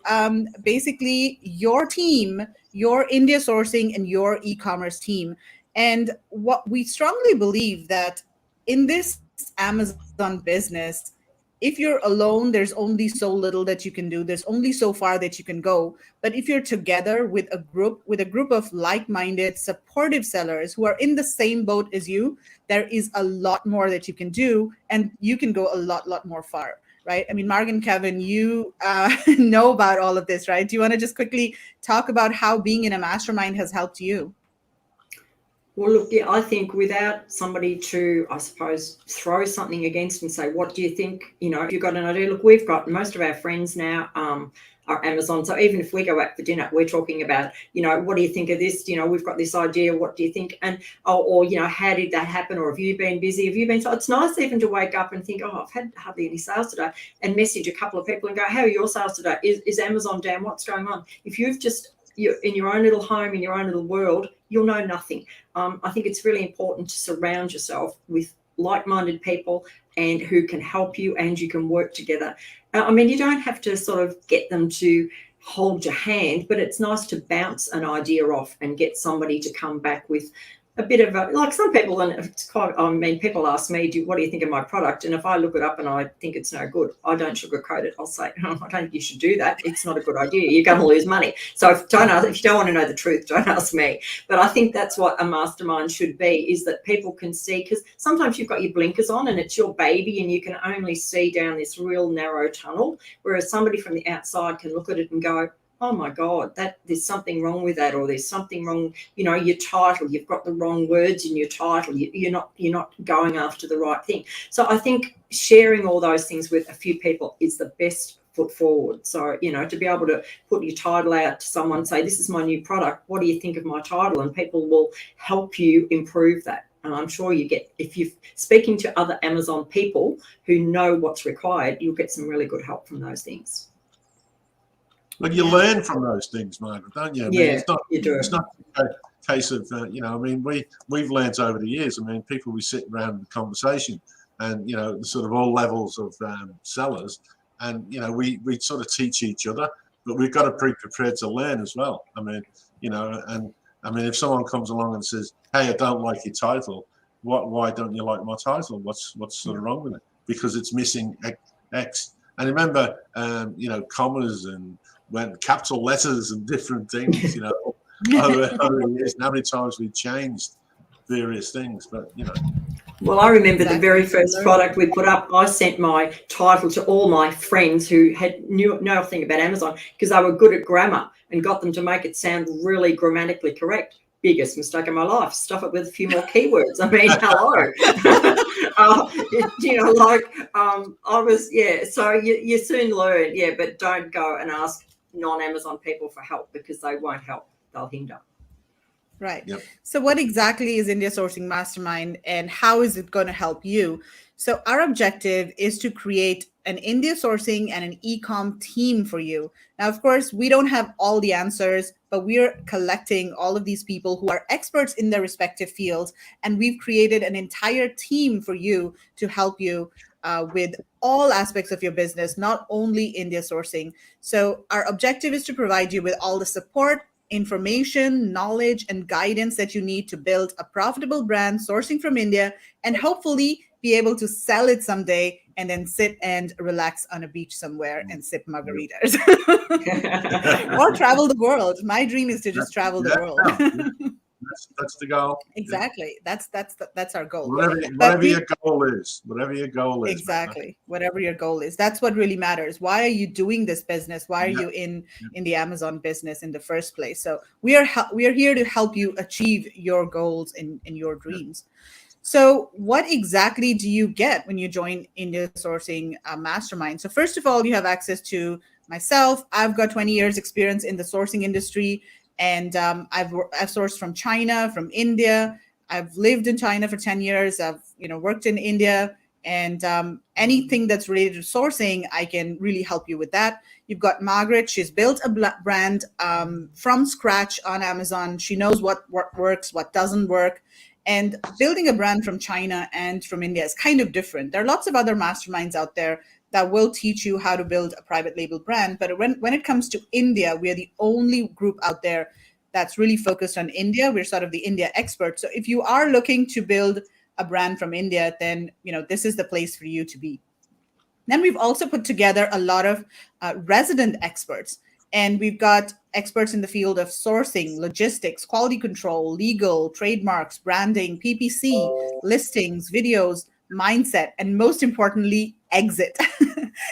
basically your team, your India sourcing and your e-commerce team. And what we strongly believe that in this Amazon business, if you're alone, there's only so little that you can do. There's only so far that you can go. But if you're together with a group of like-minded, supportive sellers who are in the same boat as you, there is a lot more that you can do, and you can go a lot more far. right? I mean, Marg and Kevin, you know about all of this, right? Do you want to just quickly talk about how being in a mastermind has helped you? Well, look, yeah, I think without somebody to, I suppose, throw something against and say, what do you think? You know, if you've got an idea, look, we've got most of our friends now are Amazon. So even if we go out for dinner, we're talking about, you know, what do you think of this? You know, we've got this idea. What do you think? And, or you know, how did that happen? Or have you been busy? Have you been? So it's nice even to wake up and think, oh, I've had hardly any sales today, and message a couple of people and go, how are your sales today? Is Amazon down? What's going on? If you've just, you're in your own little home, in your own little world, you'll know nothing. I think it's really important to surround yourself with like-minded people and who can help you, and you can work together. I mean, you don't have to sort of get them to hold your hand, but it's nice to bounce an idea off and get somebody to come back with a bit of a, like some people, and it's quite, I mean, people ask me, what do you think of my product? And if I look it up and I think it's no good, I don't sugarcoat it. I'll say, oh, I don't think you should do that. It's not a good idea. You're going to lose money. So if you don't want to know the truth, don't ask me. But I think that's what a mastermind should be, is that people can see, because sometimes you've got your blinkers on and it's your baby and you can only see down this real narrow tunnel, whereas somebody from the outside can look at it and go, oh my God, that there's something wrong with that, or there's something wrong, you know, your title, you've got the wrong words in your title, you're not going after the right thing. So I think sharing all those things with a few people is the best foot forward. So, you know, to be able to put your title out to someone, say, this is my new product, what do you think of my title? And people will help you improve that. And I'm sure you get, if you're speaking to other Amazon people who know what's required, you'll get some really good help from those things. Well, you learn from those things, Margaret, don't you? I mean, yeah, you do. It's not a case of, you know, I mean, we've learned over the years. I mean, people, we sit around the conversation and, you know, sort of all levels of sellers. And, you know, we sort of teach each other, but we've got to be prepared to learn as well. I mean, you know, and I mean, if someone comes along and says, hey, I don't like your title, why don't you like my title? What's sort of wrong with it? Because it's missing X. And remember, you know, commas and when capital letters and different things, you know, over the years, and how many times we've changed various things, but you know. Well, I remember the very first product we put up, I sent my title to all my friends who knew nothing about Amazon, because they were good at grammar, and got them to make it sound really grammatically correct. Biggest mistake of my life. Stuff it with a few more keywords. I mean, hello. You know, like I was, yeah. So you soon learn, yeah, but don't go and ask non-Amazon people for help, because they won't help. They'll hinder. Right. Yep. So what exactly is India Sourcing Mastermind, and how is it going to help you? So our objective is to create an India sourcing and an e-com team for you. Now, of course, we don't have all the answers, but we're collecting all of these people who are experts in their respective fields, and we've created an entire team for you to help you with all aspects of your business, not only India sourcing. So our objective is to provide you with all the support, information, knowledge, and guidance that you need to build a profitable brand sourcing from India, and hopefully be able to sell it someday and then sit and relax on a beach somewhere and sip margaritas or travel the world. My dream is to just travel the world. That's the goal. Exactly. Yeah. That's our goal. Whatever your goal is. Exactly. Man. Whatever your goal is. That's what really matters. Why are you doing this business? Why are you in the Amazon business in the first place? So we are here to help you achieve your goals and your dreams. So what exactly do you get when you join India Sourcing Mastermind? So first of all, you have access to myself. I've got 20 years experience in the sourcing industry. And I've sourced from China, from India. I've lived in China for 10 years. I've worked in India, and anything that's related to sourcing, I can really help you with that. You've got Margaret. She's built a brand from scratch on Amazon. She knows what works, what doesn't work. And building a brand from China and from India is kind of different. There are lots of other masterminds out there that will teach you how to build a private label brand. But when it comes to India, we are the only group out there that's really focused on India. We're sort of the India experts. So if you are looking to build a brand from India, then this is the place for you to be. Then we've also put together a lot of resident experts. And we've got experts in the field of sourcing, logistics, quality control, legal, trademarks, branding, PPC, listings, videos, mindset, and most importantly, exit.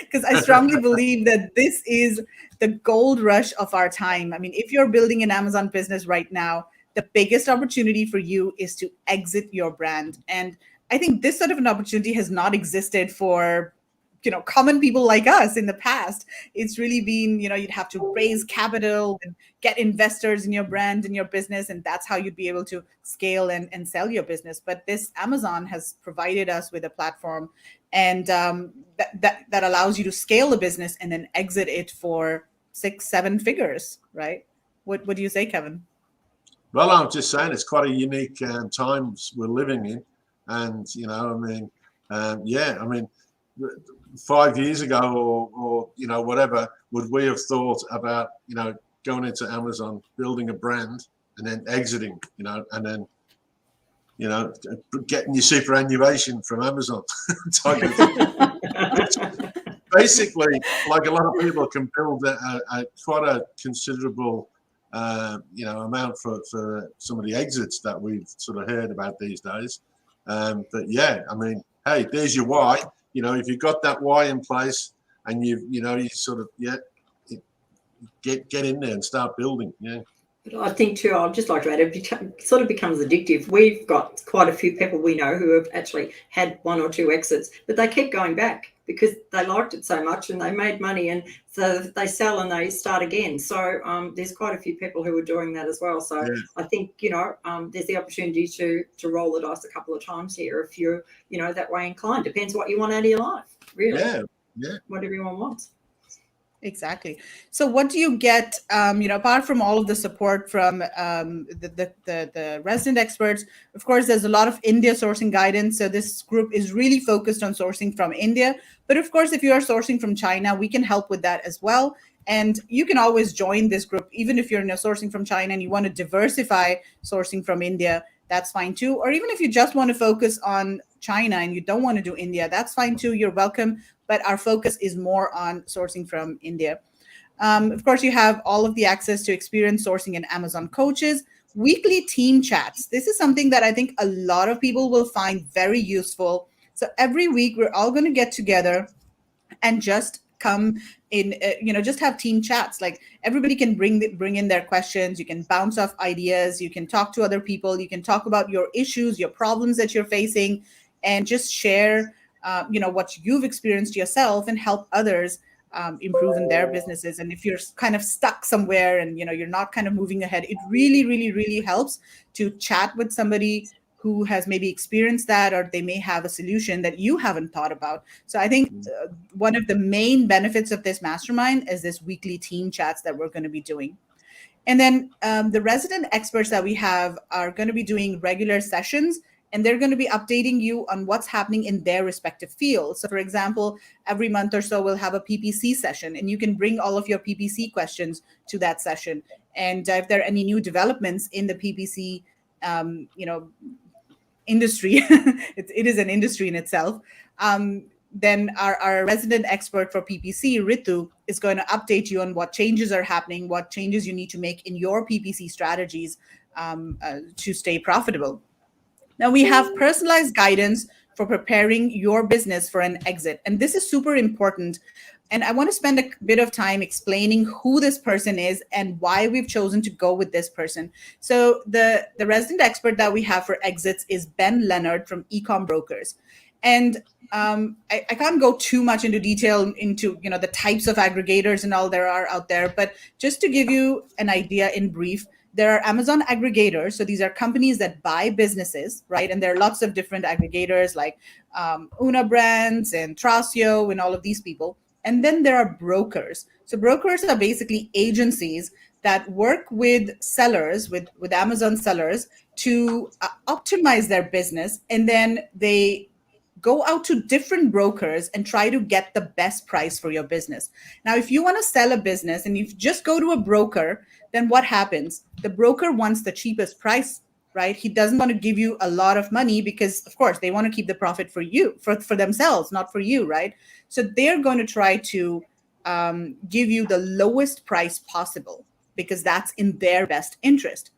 Because I strongly believe that this is the gold rush of our time. I mean, if you're building an Amazon business right now, the biggest opportunity for you is to exit your brand. And I think this sort of an opportunity has not existed for common people like us in the past. It's really been, you'd have to raise capital and get investors in your brand and your business, and that's how you'd be able to scale and sell your business. But this Amazon has provided us with a platform, and that allows you to scale a business and then exit it for 6-7 figures, right? What do you say, Kevin? Well, I'm just saying it's quite a unique times we're living in, and yeah, I mean, 5 years ago or whatever, would we have thought about going into Amazon, building a brand, and then exiting, and then getting your superannuation from Amazon type of thing. Basically, like a lot of people can build quite a considerable amount for some of the exits that we've sort of heard about these days. But yeah, I mean, hey, there's your why. If you've got that why in place, and you sort of get in there and start building. Yeah. But I think too, I'd just like to add, it sort of becomes addictive. We've got quite a few people we know who have actually had 1 or 2 exits, but they keep going back because they liked it so much and they made money, and so they sell and they start again. So there's quite a few people who are doing that as well. So yeah. I think there's the opportunity to roll the dice a couple of times here if you're that way inclined. Depends what you want out of your life, really. Yeah. What everyone wants. Exactly. So what do you get, apart from all of the support from the resident experts? Of course, there's a lot of India sourcing guidance. So this group is really focused on sourcing from India. But of course, if you are sourcing from China, we can help with that as well. And you can always join this group, even if you're sourcing from China and you want to diversify sourcing from India, that's fine too. Or even if you just want to focus on China and you don't want to do India, that's fine too. You're welcome. But our focus is more on sourcing from India. Of course, you have all of the access to experience sourcing and Amazon coaches, weekly team chats. This is something that I think a lot of people will find very useful. So every week, we're all going to get together and just come in, just have team chats. Like everybody can bring in their questions. You can bounce off ideas. You can talk to other people. You can talk about your issues, your problems that you're facing, and just share what you've experienced yourself and help others improve in their businesses. And if you're kind of stuck somewhere and you're not kind of moving ahead, it really, really, really helps to chat with somebody who has maybe experienced that, or they may have a solution that you haven't thought about. So I think one of the main benefits of this mastermind is this weekly team chats that we're going to be doing. And then the resident experts that we have are going to be doing regular sessions, and they're going to be updating you on what's happening in their respective fields. So for example, every month or so, we'll have a PPC session, and you can bring all of your PPC questions to that session. And if there are any new developments in the PPC, industry, it is an industry in itself, then our resident expert for PPC, Ritu, is going to update you on what changes are happening, what changes you need to make in your PPC strategies to stay profitable. Now, we have personalized guidance for preparing your business for an exit. And this is super important. And I want to spend a bit of time explaining who this person is and why we've chosen to go with this person. So the resident expert that we have for exits is Ben Leonard from Ecom Brokers. And I can't go too much into detail into the types of aggregators and all there are out there. But just to give you an idea in brief, there are Amazon aggregators. So these are companies that buy businesses, right? And there are lots of different aggregators like Una Brands and Trasio and all of these people. And then there are brokers. So brokers are basically agencies that work with sellers, with Amazon sellers, to optimize their business. And then they go out to different brokers and try to get the best price for your business. Now, if you want to sell a business and you just go to a broker, then what happens? The broker wants the cheapest price, right? He doesn't want to give you a lot of money because, of course, they want to keep the profit for you, for themselves, not for you, right? So they're going to try to give you the lowest price possible because that's in their best interest.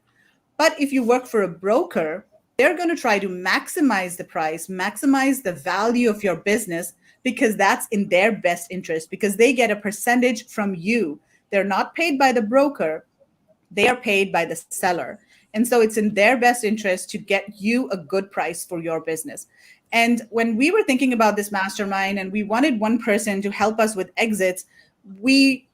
But if you work for a broker, they're going to try to maximize the price, maximize the value of your business, because that's in their best interest, because they get a percentage from you. They're not paid by the broker, they are paid by the seller. And so it's in their best interest to get you a good price for your business. And when we were thinking about this mastermind and we wanted one person to help us with exits, we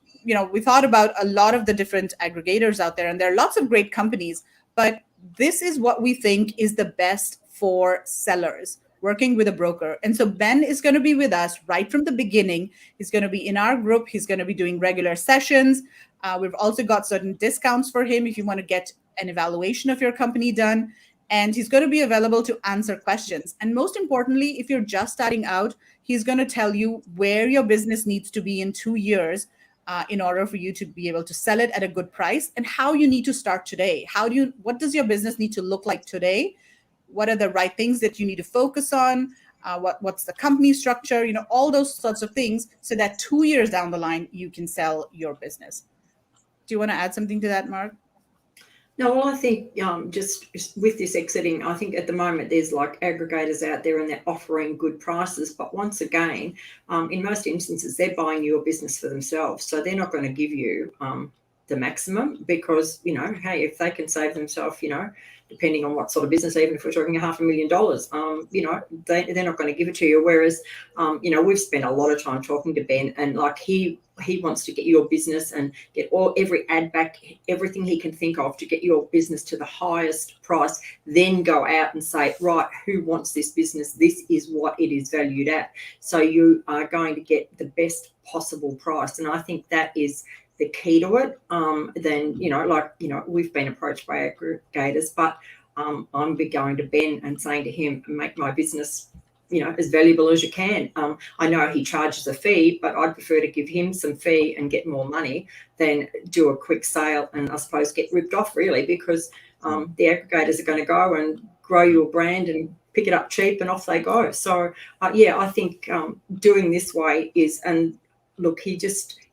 we thought about a lot of the different aggregators out there, and there are lots of great companies, but this is what we think is the best for sellers working with a broker. And so Ben is going to be with us right from the beginning. He's going to be in our group. He's going to be doing regular sessions. We've also got certain discounts for him if you want to get an evaluation of your company done. And he's going to be available to answer questions. And most importantly, if you're just starting out, he's going to tell you where your business needs to be in 2 years in order for you to be able to sell it at a good price, and how you need to start today. What does your business need to look like today? What are the right things that you need to focus on? What's the company structure? All those sorts of things, so that 2 years down the line, you can sell your business. Do you want to add something to that, Marg? No, well, I think just with this exiting, I think at the moment there's like aggregators out there and they're offering good prices. But once again, in most instances, they're buying your business for themselves. So they're not going to give you the maximum, because, hey, if they can save themselves, depending on what sort of business, even if we're talking $500,000, they're not going to give it to you. Whereas, we've spent a lot of time talking to Ben, and like he wants to get your business and get every ad back, everything he can think of to get your business to the highest price, then go out and say, right, who wants this business? This is what it is valued at. So you are going to get the best possible price. And I think that is the key to it. Then, we've been approached by aggregators, but I'm be going to Ben and saying to him, make my business as valuable as you can. I know he charges a fee, but I'd prefer to give him some fee and get more money than do a quick sale and I suppose get ripped off, really, because the aggregators are going to go and grow your brand and pick it up cheap and off they go. So, I think doing this way is, and look, he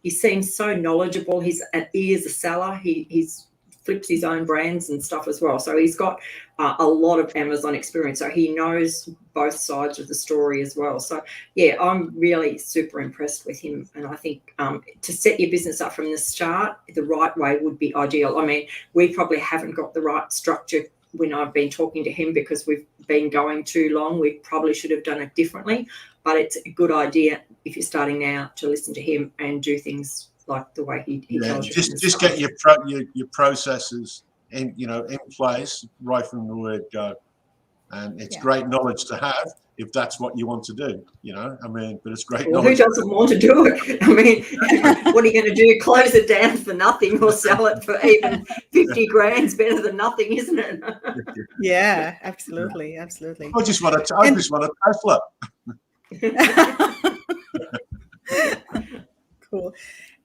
seems so knowledgeable. He is a seller. He's flips his own brands and stuff as well. So he's got a lot of Amazon experience. So he knows both sides of the story as well. So, I'm really super impressed with him. And I think to set your business up from the start, the right way would be ideal. I mean, we probably haven't got the right structure when I've been talking to him because we've been going too long. We probably should have done it differently. But it's a good idea if you're starting now to listen to him and do things like the way he tells you. Just get your processes in place right from the word go, and it's great knowledge to have if that's what you want to do. But it's great. Well, who doesn't want to do it? I mean, what are you going to do? Close it down for nothing or sell it for even 50 grand's better than nothing, isn't it? Yeah, absolutely. I just want a Tesla. Cool.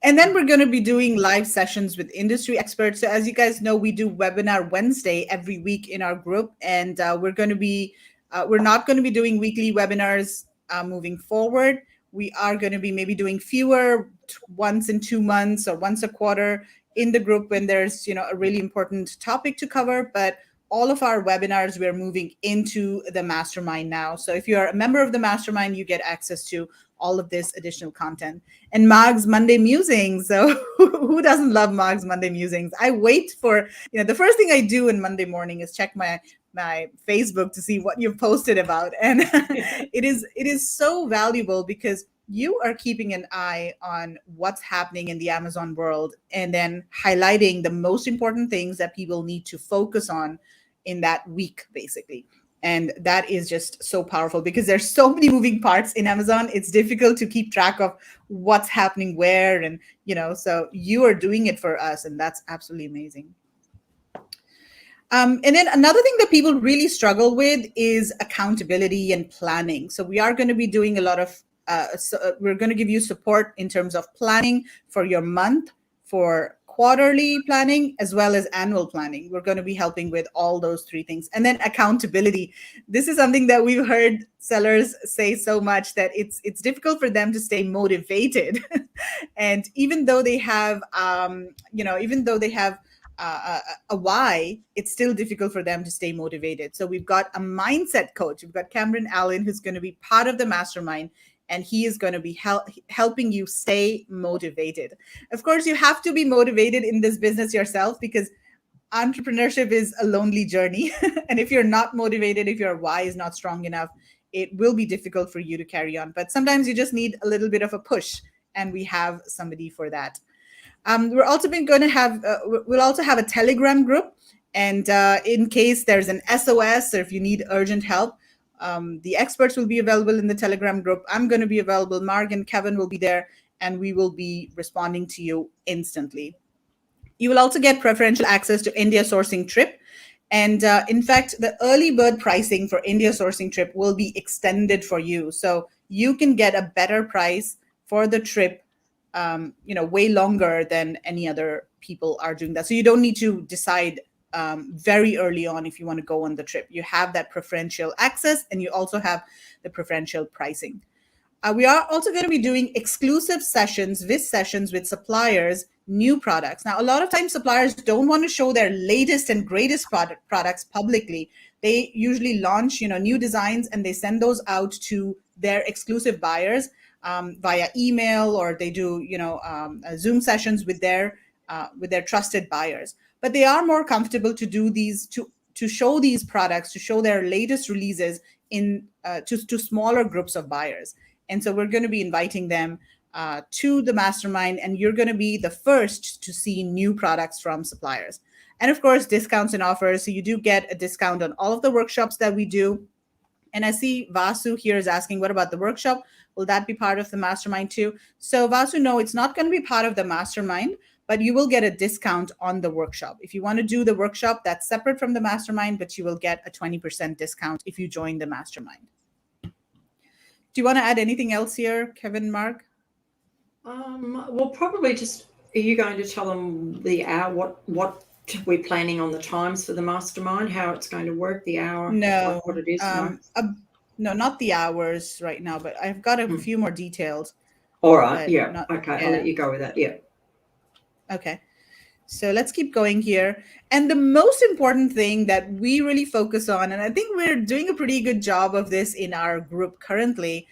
And then we're going to be doing live sessions with industry experts. So as you guys know, we do Webinar Wednesday every week in our group, and we're not going to be doing weekly webinars moving forward. We are going to be maybe doing fewer, once in 2 months or once a quarter in the group when there's a really important topic to cover. But all of our webinars, we're moving into the Mastermind now. So if you're a member of the Mastermind, you get access to all of this additional content. And Marg's Monday Musings. So who doesn't love Marg's Monday Musings? I wait for, the first thing I do in Monday morning is check my Facebook to see what you've posted about. And it is so valuable because you are keeping an eye on what's happening in the Amazon world and then highlighting the most important things that people need to focus on in that week, basically. And that is just so powerful because there's so many moving parts in Amazon. It's difficult to keep track of what's happening where, and so you are doing it for us, and that's absolutely amazing. And then another thing that people really struggle with is accountability and planning. So we are going to be doing a lot of we're going to give you support in terms of planning for your month, for quarterly planning, as well as annual planning. We're going to be helping with all those three things. And then accountability. This is something that we've heard sellers say so much that it's difficult for them to stay motivated. And even though they have, a why, it's still difficult for them to stay motivated. So we've got a mindset coach. We've got Cameron Allen, who's going to be part of the mastermind, and he is going to be helping you stay motivated. Of course, you have to be motivated in this business yourself, because entrepreneurship is a lonely journey. And if you're not motivated, if your why is not strong enough, it will be difficult for you to carry on. But sometimes you just need a little bit of a push, and we have somebody for that. We're also going to have we'll also have a Telegram group, and in case there's an SOS or if you need urgent help, the experts will be available in the Telegram group. I'm going to be available. Marg and Kevin will be there, and we will be responding to you instantly. You will also get preferential access to India sourcing trip. And in fact, the early bird pricing for India sourcing trip will be extended for you. So you can get a better price for the trip, way longer than any other people are doing that. So you don't need to decide very early on if you want to go on the trip. You have that preferential access, and you also have the preferential pricing. We are also going to be doing exclusive sessions with suppliers, new products. Now, a lot of times suppliers don't want to show their latest and greatest products publicly. They usually launch, new designs, and they send those out to their exclusive buyers via email, or they do, Zoom sessions with their trusted buyers. But they are more comfortable to do these, to show these products, to show their latest releases in to smaller groups of buyers. And so we're going to be inviting them to the mastermind, and you're going to be the first to see new products from suppliers. And of course, discounts and offers. So you do get a discount on all of the workshops that we do. And I see Vasu here is asking, what about the workshop? Will that be part of the mastermind too? So Vasu, no, it's not going to be part of the mastermind, but you will get a discount on the workshop. If you want to do the workshop, that's separate from the mastermind, but you will get a 20% discount if you join the mastermind. Do you want to add anything else here, Kevin, Marg? Well, probably just, are you going to tell them the hour, what we're planning on the times for the mastermind, how it's going to work, the hour? No, what it is? No, not the hours right now, but I've got a few more details. All right, yeah. Okay, yeah. I'll let you go with that, yeah. Okay. So let's keep going here. And the most important thing that we really focus on, and I think we're doing a pretty good job of this in our group currently,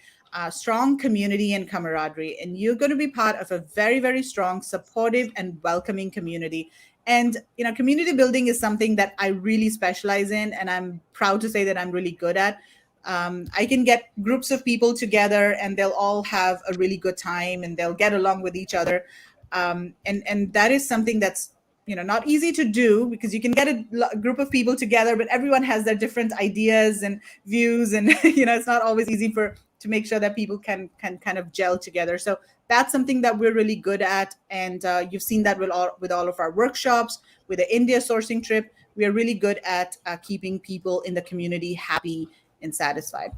strong community and camaraderie. And you're going to be part of a very, very strong, supportive, and welcoming community. And, community building is something that I really specialize in, and I'm proud to say that I'm really good at. I can get groups of people together, and they'll all have a really good time, and they'll get along with each other. And that is something that's, not easy to do, because you can get a group of people together, but everyone has their different ideas and views. And, it's not always easy to make sure that people can kind of gel together. So that's something that we're really good at. And you've seen that with all of our workshops, with the India sourcing trip. We are really good at keeping people in the community happy and satisfied.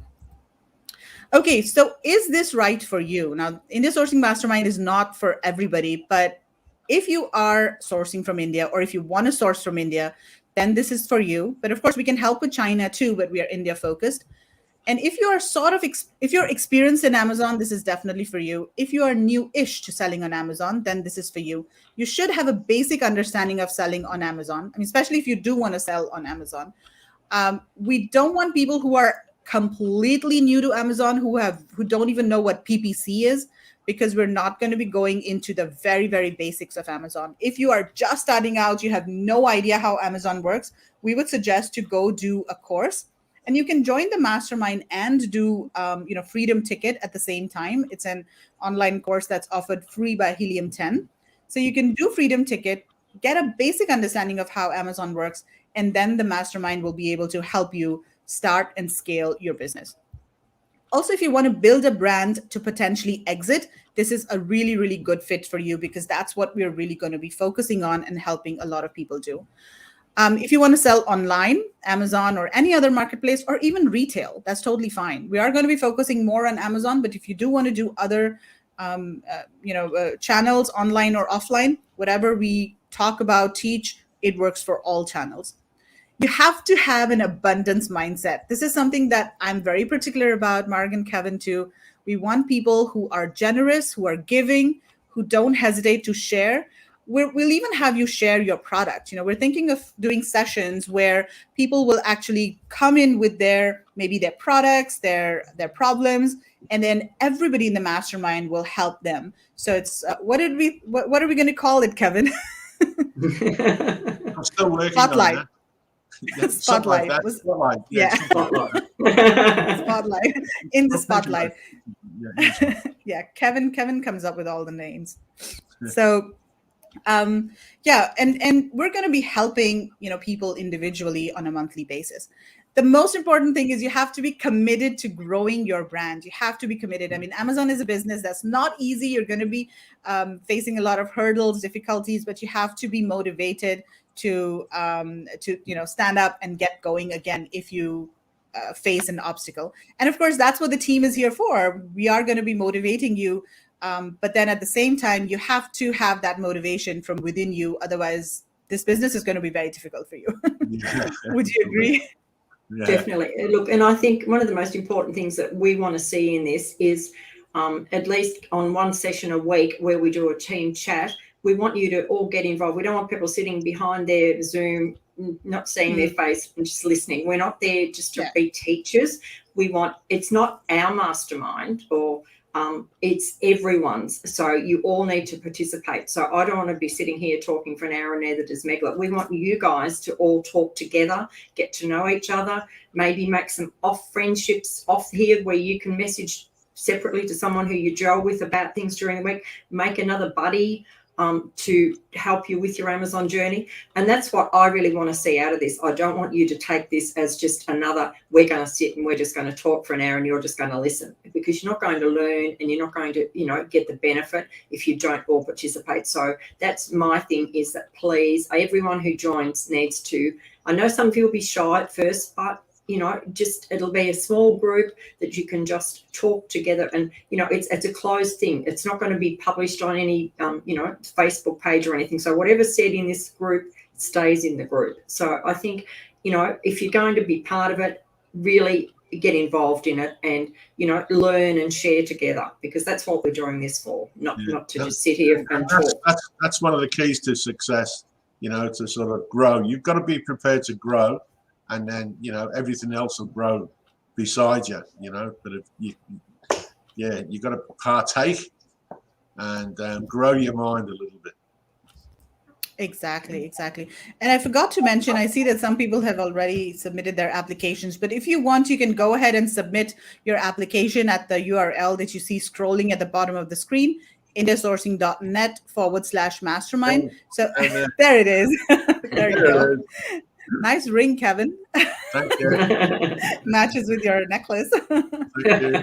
Okay, so is this right for you? Now, India Sourcing Mastermind is not for everybody, but if you are sourcing from India, or if you want to source from India, then this is for you. But of course, we can help with China too, but we are India focused. And if you are if you're experienced in Amazon, this is definitely for you. If you are new-ish to selling on Amazon, then this is for you. You should have a basic understanding of selling on Amazon. I mean, especially if you do want to sell on Amazon. We don't want people who are completely new to Amazon, who don't even know what PPC is, because we're not going to be going into the very, very basics of Amazon. If you are just starting out, you have no idea how Amazon works, we would suggest to go do a course. And you can join the mastermind and do, Freedom Ticket at the same time. It's an online course that's offered free by Helium 10. So you can do Freedom Ticket, get a basic understanding of how Amazon works, and then the mastermind will be able to help you start and scale your business. Also, if you want to build a brand to potentially exit, this is a really, really good fit for you, because that's what we're really going to be focusing on and helping a lot of people do. If you want to sell online, Amazon or any other marketplace, or even retail, that's totally fine. We are going to be focusing more on Amazon, but if you do want to do other, channels, online or offline, whatever we talk about, teach, it works for all channels. You have to have an abundance mindset. This is something that I'm very particular about, Marg and Kevin too. We want people who are generous, who are giving, who don't hesitate to share. we'll even have you share your product. We're thinking of doing sessions where people will actually come in with maybe their products, their problems, and then everybody in the mastermind will help them. So it's what are we going to call it, Kevin? I'm still working Spotlight. on that. Yeah, Spotlight. Like that. Spotlight. Yeah. Spotlight. Spotlight. In the spotlight. Yeah, yeah, Kevin comes up with all the names. So yeah, and we're going to be helping people individually on a monthly basis. The most important thing is you have to be committed to growing your brand. You have to be committed. I mean, Amazon is a business that's not easy. You're going to be facing a lot of hurdles, difficulties, but you have to be motivated to stand up and get going again if you face an obstacle. And of course, that's what the team is here for. We are going to be motivating you. But then at the same time, you have to have that motivation from within you. Otherwise, this business is going to be very difficult for you. Yeah. Would you agree? Yeah. Definitely. Look, and I think one of the most important things that we want to see in this is at least on one session a week where we do a team chat, we want you to all get involved. We don't want people sitting behind their Zoom, not seeing their face and just listening. We're not there just to be teachers. It's not our mastermind or it's everyone's. So you all need to participate. So I don't want to be sitting here talking for an hour and neither does Megla. We want you guys to all talk together, get to know each other, maybe make some friendships off here where you can message separately to someone who you gel with about things during the week, make another buddy to help you with your Amazon journey. And that's what I really want to see out of this. I don't want you to take this as just another, we're going to sit and we're just going to talk for an hour and you're just going to listen, because you're not going to learn and you're not going to, get the benefit if you don't all participate. So that's my thing, is that please, everyone who joins needs to, I know some of you will be shy at first, but it'll be a small group that you can just talk together, and it's a closed thing. It's not going to be published on any Facebook page or anything. So whatever's said in this group stays in the group. So I think if you're going to be part of it, really get involved in it and learn and share together, because that's what we're doing this for, not to just sit here and talk. That's one of the keys to success, to sort of grow. You've got to be prepared to grow. And then, everything else will grow beside you, but if you got to partake and grow your mind a little bit. Exactly. And I forgot to mention, I see that some people have already submitted their applications, but if you want, you can go ahead and submit your application at the URL that you see scrolling at the bottom of the screen, indiasourcing.net/mastermind. So there it is. There you go. Nice ring, Kevin. Thank you. Matches with your necklace. Thank you.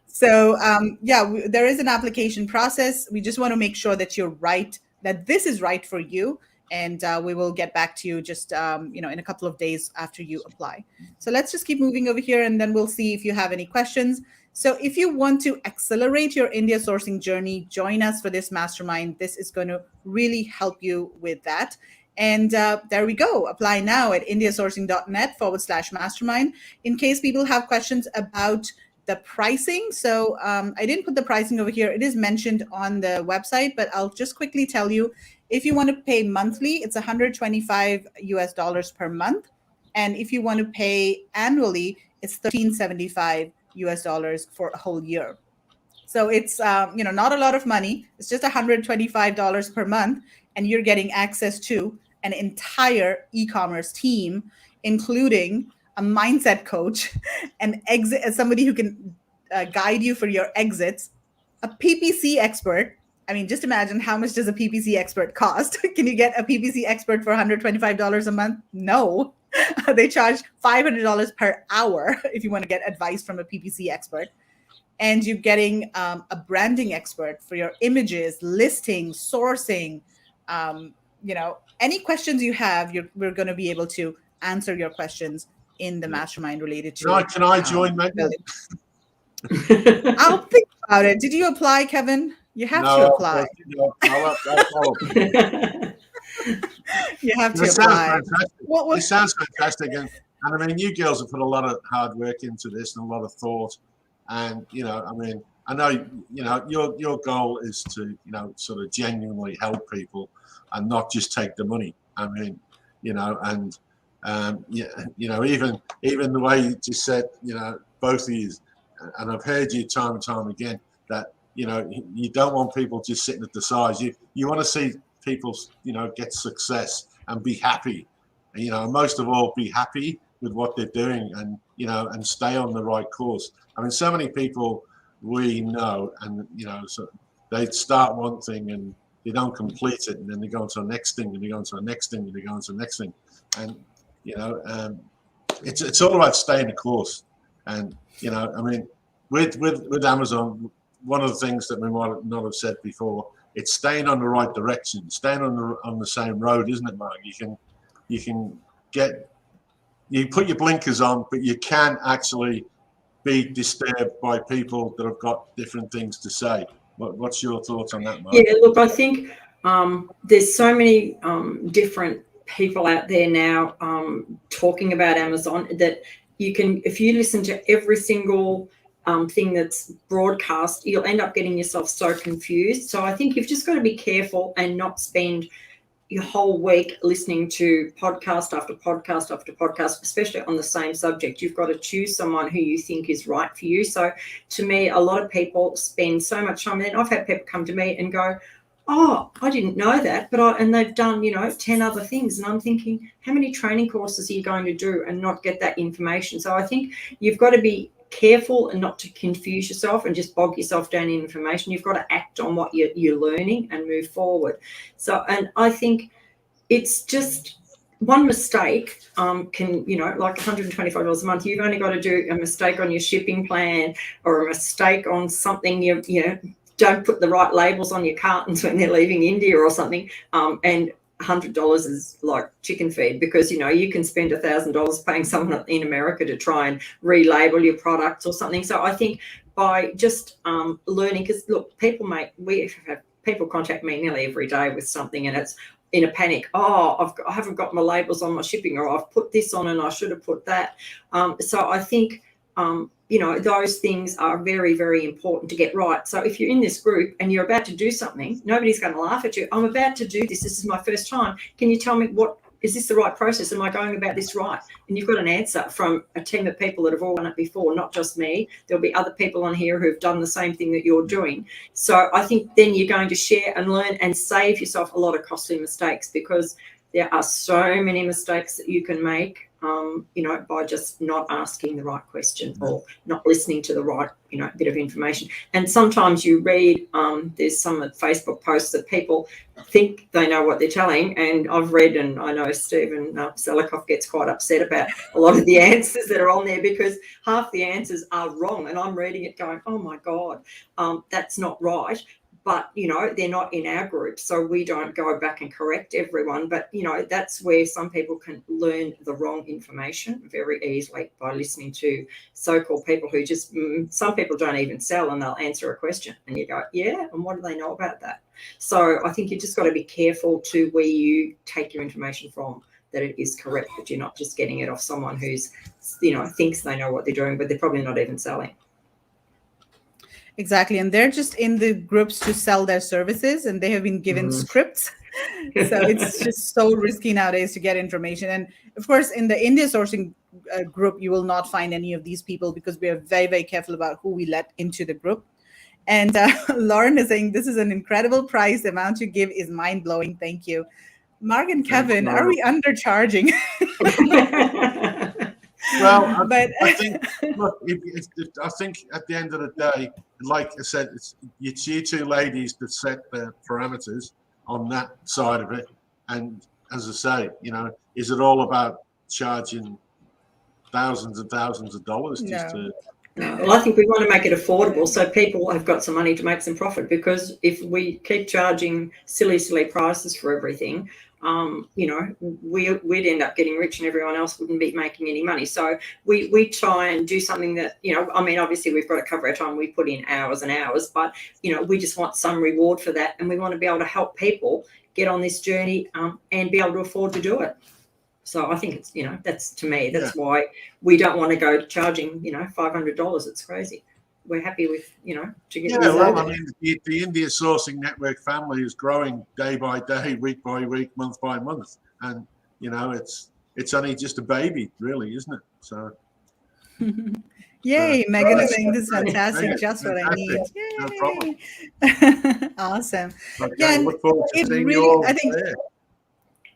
So, there is an application process. We just want to make sure that you're right, that this is right for you. And we will get back to you just, in a couple of days after you apply. So let's just keep moving over here, and then we'll see if you have any questions. So if you want to accelerate your India sourcing journey, join us for this mastermind. This is going to really help you with that. And there we go. Apply now at indiasourcing.net/mastermind. In case people have questions about the pricing. So I didn't put the pricing over here. It is mentioned on the website, but I'll just quickly tell you, if you want to pay monthly, it's $125 per month. And if you want to pay annually, it's $1375 for a whole year. So it's, not a lot of money. It's just $125 per month. And you're getting access to an entire e-commerce team, including a mindset coach, somebody who can guide you for your exits, a PPC expert. I mean, just imagine, how much does a PPC expert cost? Can you get a PPC expert for $125 a month? No. They charge $500 per hour if you want to get advice from a PPC expert. And you're getting a branding expert for your images, listings, sourcing. Any questions you have, we're going to be able to answer your questions in the mastermind related to. Can I join, Megan? I'll think about it. Did you apply, Kevin? You have to apply. You have to apply. It sounds fantastic, and I mean, you girls have put a lot of hard work into this and a lot of thought, and I know, you know, your goal is to, you know, sort of genuinely help people and not just take the money. I mean, you know, and yeah, you know, even the way you just said, you know, both of you, and I've heard you time and time again that, you know, you don't want people just sitting at the sides. You want to see people, you know, get success and be happy, and, you know, most of all, be happy with what they're doing, and, you know, and stay on the right course. I mean, so many people we know, and, you know, so they start one thing and they don't complete it, and then they go on to the next thing, and they go on to the next thing, and they go on to the next thing, and, you know, it's all about staying the course. And, you know, I mean, with Amazon, one of the things that we might not have said before, it's staying on the right direction, staying on the same road, isn't it, Marg? You can you put your blinkers on, but you can actually be disturbed by people that have got different things to say. What's your thoughts on that, Marg? Yeah, look, I think there's so many different people out there now talking about Amazon that you can, if you listen to every single thing that's broadcast, you'll end up getting yourself so confused. So I think you've just got to be careful and not spend your whole week listening to podcast after podcast after podcast, especially on the same subject. You've got to choose someone who you think is right for you. So to me, a lot of people spend so much time, and I've had people come to me and go, oh, I didn't know that, and they've done, you know, 10 other things. And I'm thinking, how many training courses are you going to do and not get that information? So I think you've got to be careful and not to confuse yourself and just bog yourself down in information. You've got to act on what you're learning and move forward. So, and I think it's just one mistake can, you know, like $125 a month. You've only got to do a mistake on your shipping plan or a mistake on something, you know, don't put the right labels on your cartons when they're leaving India or something, and $100 is like chicken feed, because, you know, you can spend $1,000 paying someone in America to try and relabel your products or something. So I think by just learning, because look, we have people contact me nearly every day with something, and it's in a panic. Oh, I haven't got my labels on my shipping, or I've put this on and I should have put that. So I think you know, those things are very, very important to get right. So if you're in this group and you're about to do something, nobody's going to laugh at you. I'm about to do this. This is my first time. Can you tell me, is this the right process? Am I going about this right? And you've got an answer from a team of people that have all done it before, not just me. There'll be other people on here who've done the same thing that you're doing. So I think then you're going to share and learn and save yourself a lot of costly mistakes, because there are so many mistakes that you can make, you know, by just not asking the right question or not listening to the right, you know, bit of information. And sometimes you read, there's some Facebook posts that people think they know what they're telling. And I've read, and I know Stephen Selikoff gets quite upset about a lot of the answers that are on there, because half the answers are wrong. And I'm reading it going, oh my God, that's not right. But, you know, they're not in our group, so we don't go back and correct everyone. But, you know, that's where some people can learn the wrong information very easily by listening to so-called people who just, some people don't even sell, and they'll answer a question and you go, yeah, and what do they know about that? So I think you just got to be careful to where you take your information from, that it is correct, that you're not just getting it off someone who's, you know, thinks they know what they're doing, but they're probably not even selling. Exactly. And they're just in the groups to sell their services, and they have been given scripts. So it's just so risky nowadays to get information. And of course, in the India sourcing group, you will not find any of these people, because we are very, very careful about who we let into the group. And Lauren is saying, this is an incredible price. The amount you give is mind blowing. Thank you. Marg and Kevin, are we undercharging? Well, I think, look, I think at the end of the day, like I said, it's you two ladies that set the parameters on that side of it. And as I say, you know, is it all about charging thousands and thousands of dollars just to? No, well, I think we want to make it affordable so people have got some money to make some profit, because if we keep charging silly prices for everything, you know, we'd end up getting rich and everyone else wouldn't be making any money. So we try and do something that, you know, I mean, obviously we've got to cover our time. We put in hours and hours, but, you know, we just want some reward for that. And we want to be able to help people get on this journey and be able to afford to do it. So I think it's, you know, that's, to me, that's why we don't want to go charging, you know, $500. It's crazy. we're happy with, to get Yeah, these well, over. I mean, the India Sourcing Network family is growing day by day, week by week, month by month, and it's only just a baby, really, isn't it? So. Yay, Megan is Right. saying this is fantastic, Megan, just what I fantastic. need. No problem. Yay. Awesome. Okay, Yeah, and look forward to it seeing you really, all I think there.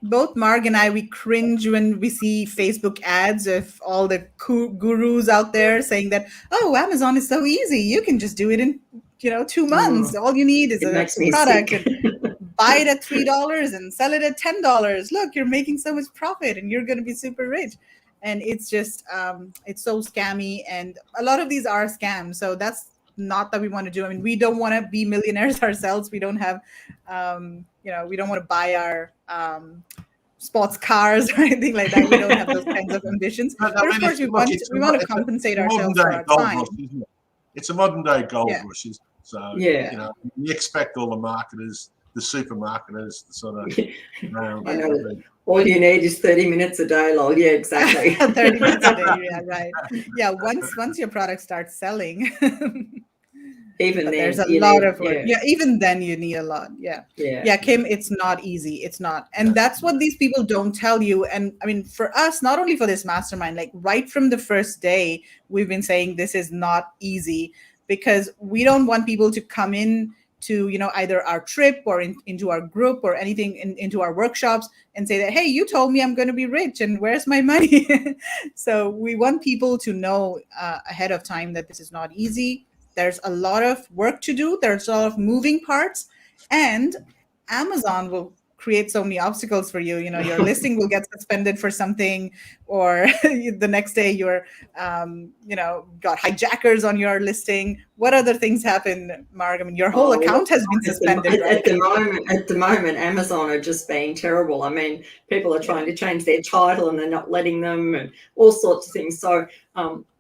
both Marg and I, we cringe when we see Facebook ads of all the gurus out there saying that, oh, Amazon is so easy. You can just do it in, 2 months. Oh, All you need is it a makes me product sick. and buy it at $3 and sell it at $10. Look, you're making so much profit and you're going to be super rich. And it's just, it's so scammy. And a lot of these are scams. So that's not that we want to do. I mean, we don't want to be millionaires ourselves. We don't have, we don't want to buy our sports cars or anything like that. We don't have those kinds of ambitions. But, But of course, we want to compensate ourselves for our time. Rush, isn't it? It's a modern day gold Yeah. rush, isn't it? So Yeah. you expect all the marketers, the supermarketers, the sort of. I know. All you need is 30 minutes a day, lol. Yeah, exactly. 30 minutes a day. Yeah, right. Yeah, once your product starts selling. Even but then, there's a lot of work. Yeah, even then you need a lot. Yeah, Kim, it's not easy. It's not. And that's what these people don't tell you. And I mean, for us, not only for this mastermind, like right from the first day, we've been saying this is not easy because we don't want people to come in to, either our trip or into our group or anything into our workshops and say that, hey, you told me I'm going to be rich and where's my money? So we want people to know ahead of time that this is not easy. There's a lot of work to do. There's a lot of moving parts, and Amazon will create so many obstacles for you. Your listing will get suspended for something, or the next day you're, got hijackers on your listing. What other things happen, Marg? I mean, your whole account has been suspended, right? At the moment, Amazon are just being terrible. I mean, people are trying to change their title and they're not letting them, and all sorts of things. So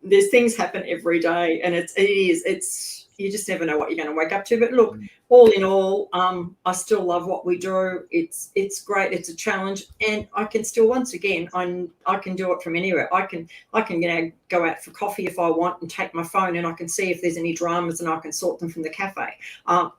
there's things happen every day, and it's you just never know what you're going to wake up to. But look, all in all, I still love what we do. It's great. It's a challenge, and I can still, once again, I can do it from anywhere. I can go out for coffee if I want and take my phone, and I can see if there's any dramas, and I can sort them from the cafe.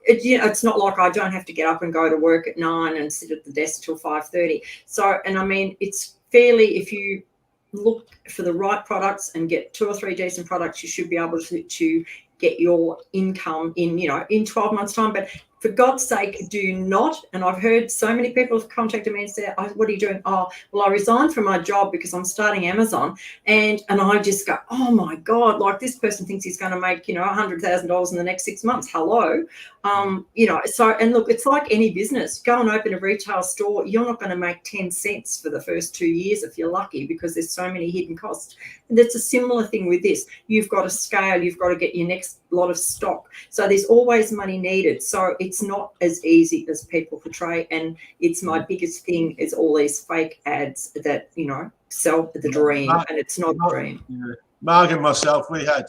It's not like I don't have to get up and go to work at 9 and sit at the desk till 5:30. So, and I mean, it's fairly, if you look for the right products and get 2 or 3 decent products, you should be able to get your income in 12 months time. But for God's sake, do not, and I've heard so many people have contacted me and said, what are you doing? Oh, well, I resigned from my job because I'm starting Amazon. And I just go, oh my God, like this person thinks he's going to make, $100,000 in the next 6 months. Hello. So, and look, it's like any business. Go and open a retail store. You're not going to make 10 cents for the first 2 years if you're lucky, because there's so many hidden costs. And that's a similar thing with this. You've got to scale. You've got to get your next lot of stock. So there's always money needed. So it's not as easy as people portray. And it's my biggest thing is all these fake ads that, sell the dream, and it's not a dream. Marg and myself, we had,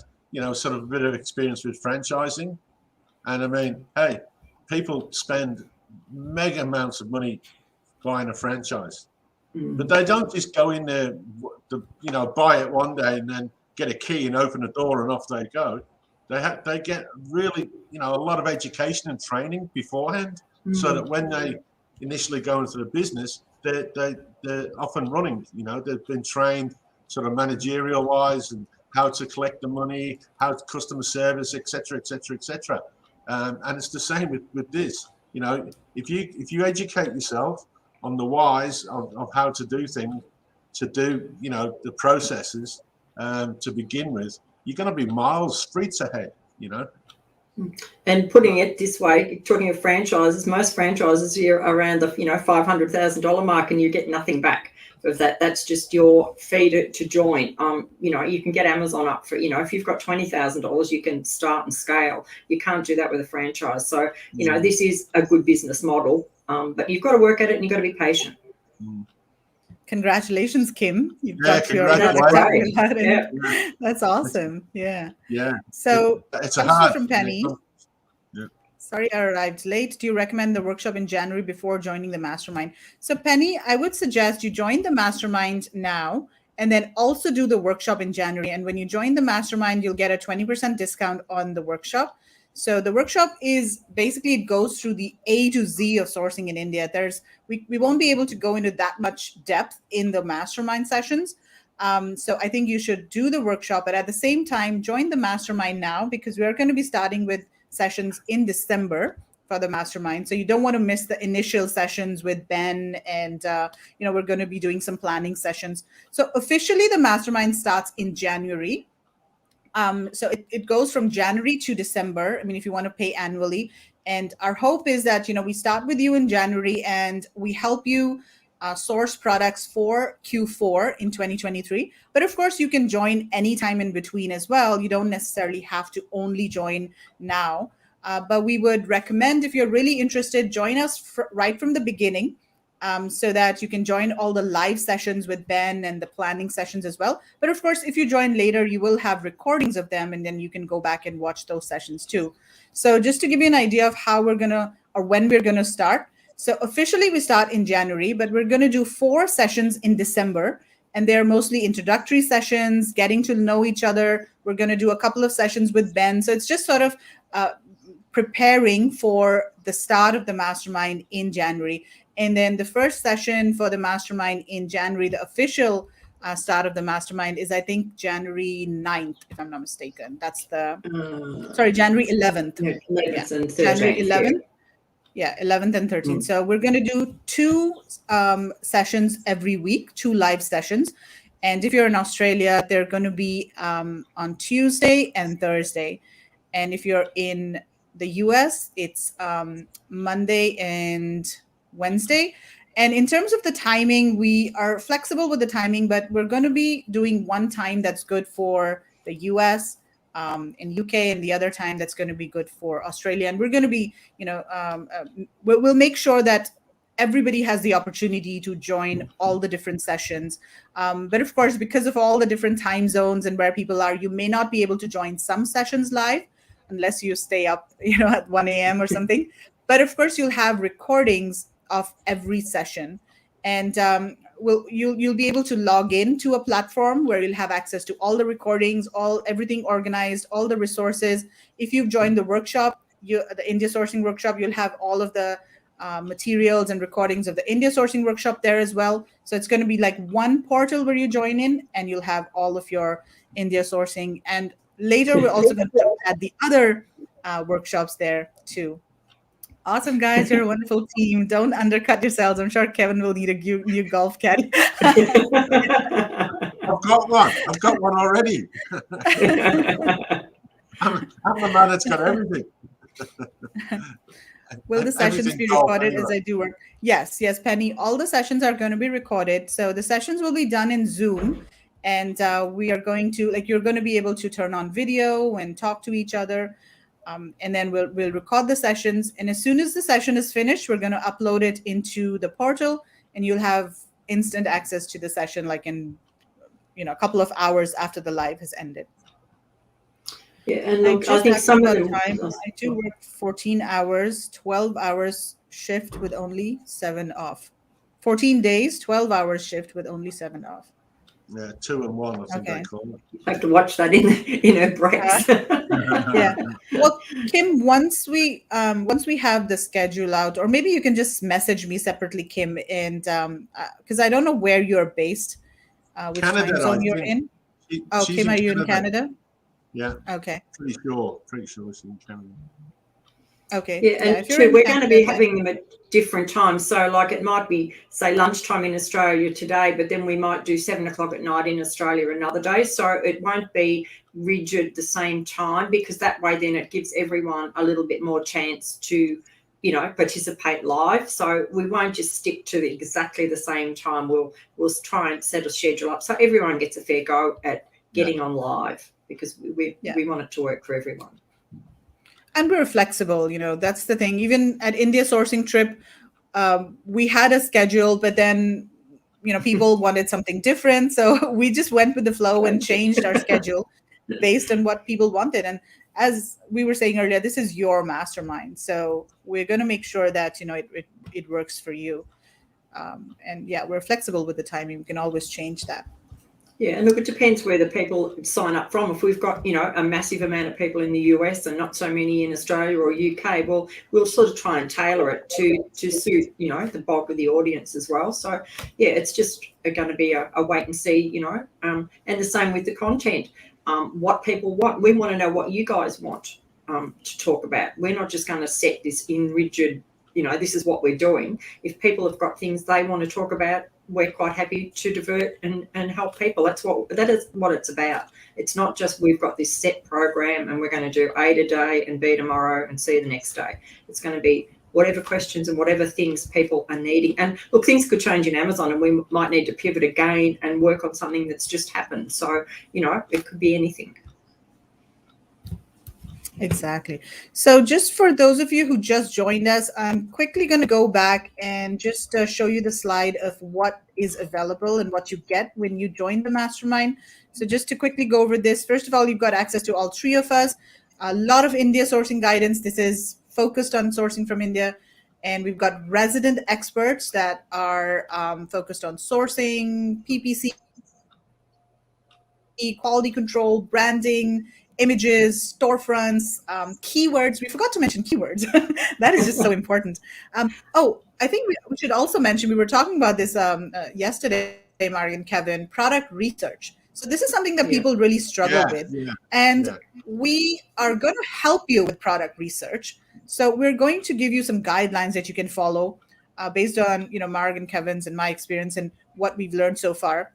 sort of a bit of experience with franchising. And I mean, hey, people spend mega amounts of money buying a franchise, but they don't just go in there, buy it one day and then get a key and open the door and off they go. They get really, a lot of education and training beforehand, so that when they initially go into the business, they're off and running. They've been trained sort of managerial wise and how to collect the money, how to customer service, etc., etc., etc. And it's the same with this. If you educate yourself on the whys of how to do things, to do the processes to begin with, you're going to be miles, streets ahead. And putting it this way, talking of franchises, most franchises are around the $500,000 mark, and you get nothing back of that. That's just your fee to join. You can get Amazon up for, if you've got $20,000, you can start and scale. You can't do that with a franchise. So, this is a good business model, but you've got to work at it and you've got to be patient. Congratulations, Kim. You've Yeah, got your product. Yeah. That's awesome. Yeah. Yeah. So, it's a question hard from Penny. Yeah. Sorry, I arrived late. Do you recommend the workshop in January before joining the mastermind? So, Penny, I would suggest you join the mastermind now and then also do the workshop in January. And when you join the mastermind, you'll get a 20% discount on the workshop. So the workshop is basically, it goes through the A to Z of sourcing in India. We won't be able to go into that much depth in the mastermind sessions. So I think you should do the workshop, but at the same time, join the mastermind now, because we're going to be starting with sessions in December for the mastermind. So you don't want to miss the initial sessions with Ben, and we're going to be doing some planning sessions. So officially the mastermind starts in January. So it goes from January to December. I mean, if you want to pay annually. And our hope is that, we start with you in January and we help you source products for Q4 in 2023. But of course, you can join anytime in between as well. You don't necessarily have to only join now. But we would recommend, if you're really interested, join us right from the beginning. So that you can join all the live sessions with Ben and the planning sessions as well. But of course, if you join later, you will have recordings of them, and then you can go back and watch those sessions too. So just to give you an idea of how we're going to, or when we're going to start. So officially we start in January, but we're going to do 4 sessions in December. And they're mostly introductory sessions, getting to know each other. We're going to do a couple of sessions with Ben. So it's just sort of preparing for the start of the mastermind in January. And then the first session for the mastermind in January, the official start of the mastermind is, I think, January 9th, if I'm not mistaken. That's January 11th. Yeah, 11th and 13th. January 11th. Yeah, 11th and 13th. So we're going to do 2 sessions every week, 2 live sessions. And if you're in Australia, they're going to be on Tuesday and Thursday. And if you're in the US, it's Monday and Wednesday. And in terms of the timing, we are flexible with the timing, but we're going to be doing one time that's good for the US and UK, and the other time that's going to be good for Australia. And we're going to be, we'll make sure that everybody has the opportunity to join all the different sessions. But of course, because of all the different time zones and where people are, you may not be able to join some sessions live unless you stay up, at 1 a.m. or something. But of course, you'll have recordings of every session, and you'll be able to log in to a platform where you'll have access to all the recordings, everything organized, all the resources. If you've joined the workshop, the India sourcing workshop, you'll have all of the materials and recordings of the India sourcing workshop there as well. So it's going to be like one portal where you join in, and you'll have all of your India sourcing. And later, we're also going to add the other workshops there too. Awesome, guys. You're a wonderful team. Don't undercut yourselves. I'm sure Kevin will need a new golf caddy. I've got one. I've got one already. I'm the man that's got everything. Will the sessions be recorded as I do work? Yes, Penny. All the sessions are going to be recorded. So the sessions will be done in Zoom. And we are going to, you're going to be able to turn on video and talk to each other. And then we'll record the sessions. And as soon as the session is finished, we're going to upload it into the portal, and you'll have instant access to the session, like in, a couple of hours after the live has ended. Yeah, and look, I think some of them. I do work 14 hours, 12 hours shift with only 7 off. 14 days, 12 hours shift with only 7 off. Yeah, 2 and 1, I think they call it. I have to watch that in her breaks. Yeah. Well, Kim, once we have the schedule out, or maybe you can just message me separately, Kim, and because I don't know where you're based, which Canada, time zone you're in. Kim, are you in Canada? Yeah. Okay. Pretty sure she's in Canada. Okay. Yeah, and true, we're going to be having them at different times. So, it might be, say, lunchtime in Australia today, but then we might do 7 o'clock at night in Australia another day. So it won't be rigid the same time, because that way then it gives everyone a little bit more chance to, participate live. So we won't just stick to exactly the same time. We'll try and set a schedule up so everyone gets a fair go at getting on live, because we want it to work for everyone. And we're flexible, that's the thing. Even at India sourcing trip, we had a schedule, but then, people wanted something different. So we just went with the flow and changed our schedule based on what people wanted. And as we were saying earlier, this is your mastermind. So we're going to make sure that, it works for you. And we're flexible with the timing. We can always change that. Yeah, and look, it depends where the people sign up from. If we've got, a massive amount of people in the US and not so many in Australia or UK, well, we'll sort of try and tailor it to suit, the bulk of the audience as well. So, yeah, it's just going to be a wait and see, and the same with the content. What people want, we want to know what you guys want to talk about. We're not just going to set this in rigid, this is what we're doing. If people have got things they want to talk about, we're quite happy to divert and help people. That is what it's about. It's not just we've got this set program and we're going to do A today and B tomorrow and C the next day. It's going to be whatever questions and whatever things people are needing. And look, things could change in Amazon and we might need to pivot again and work on something that's just happened. So, it could be anything. Exactly. So just for those of you who just joined us, I'm quickly going to go back and just show you the slide of what is available and what you get when you join the Mastermind. So just to quickly go over this, first of all, you've got access to all three of us, a lot of India sourcing guidance. This is focused on sourcing from India. And we've got resident experts that are focused on sourcing, PPC, quality control, branding, images, storefronts, keywords. We forgot to mention keywords. That is just so important. I think we should also mention, we were talking about this yesterday, Marg and Kevin, product research. So this is something that people really struggle with. And we are going to help you with product research. So we're going to give you some guidelines that you can follow based on, Marg and Kevin's and my experience and what we've learned so far.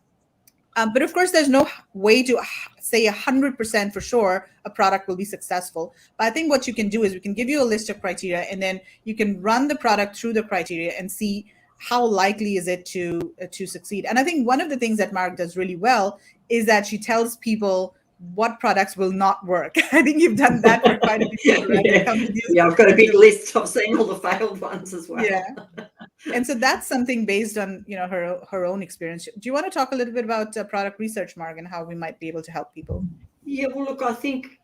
But of course, there's no way to say 100% for sure a product will be successful. But I think what you can do is we can give you a list of criteria, and then you can run the product through the criteria and see how likely is it to succeed. And I think one of the things that Marg does really well is that she tells people what products will not work. I think you've done that for quite a few people. Right? Yeah, I've got a big list. I've seen all the failed ones as well. Yeah. And so that's something based on, her own experience. Do you want to talk a little bit about product research, Marg, and how we might be able to help people? Yeah, well, look, I think,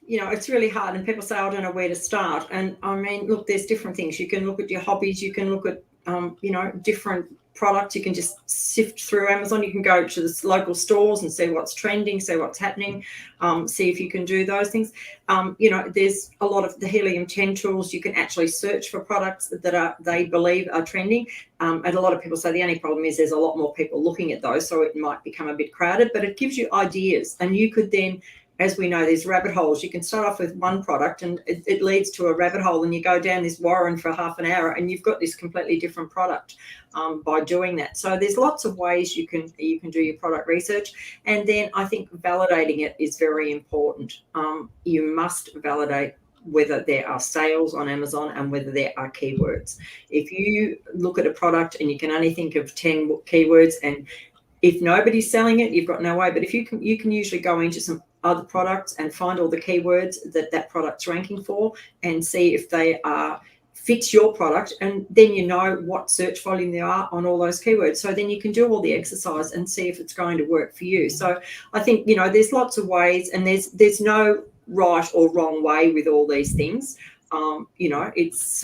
it's really hard and people say, I don't know where to start. And I mean, look, there's different things. You can look at your hobbies. You can look at, different products. You can just sift through Amazon. You can go to the local stores and see what's trending, see what's happening, see if you can do those things. There's a lot of the helium 10 tools. You can actually search for products that they believe are trending. And a lot of people say the only problem is there's a lot more people looking at those, so it might become a bit crowded, but it gives you ideas. And you could then, as we know, there's rabbit holes. You can start off with one product and it leads to a rabbit hole, and you go down this warren for half an hour and you've got this completely different product by doing that. So there's lots of ways you can do your product research. And then I think validating it is very important. You must validate whether there are sales on Amazon and whether there are keywords. If you look at a product and you can only think of 10 keywords, and if nobody's selling it, you've got no way. But if you can usually go into some other products and find all the keywords that product's ranking for and see if they fits your product, and then you know what search volume there are on all those keywords. So then you can do all the exercise and see if it's going to work for you. So I think, there's lots of ways, and there's no right or wrong way with all these things. It's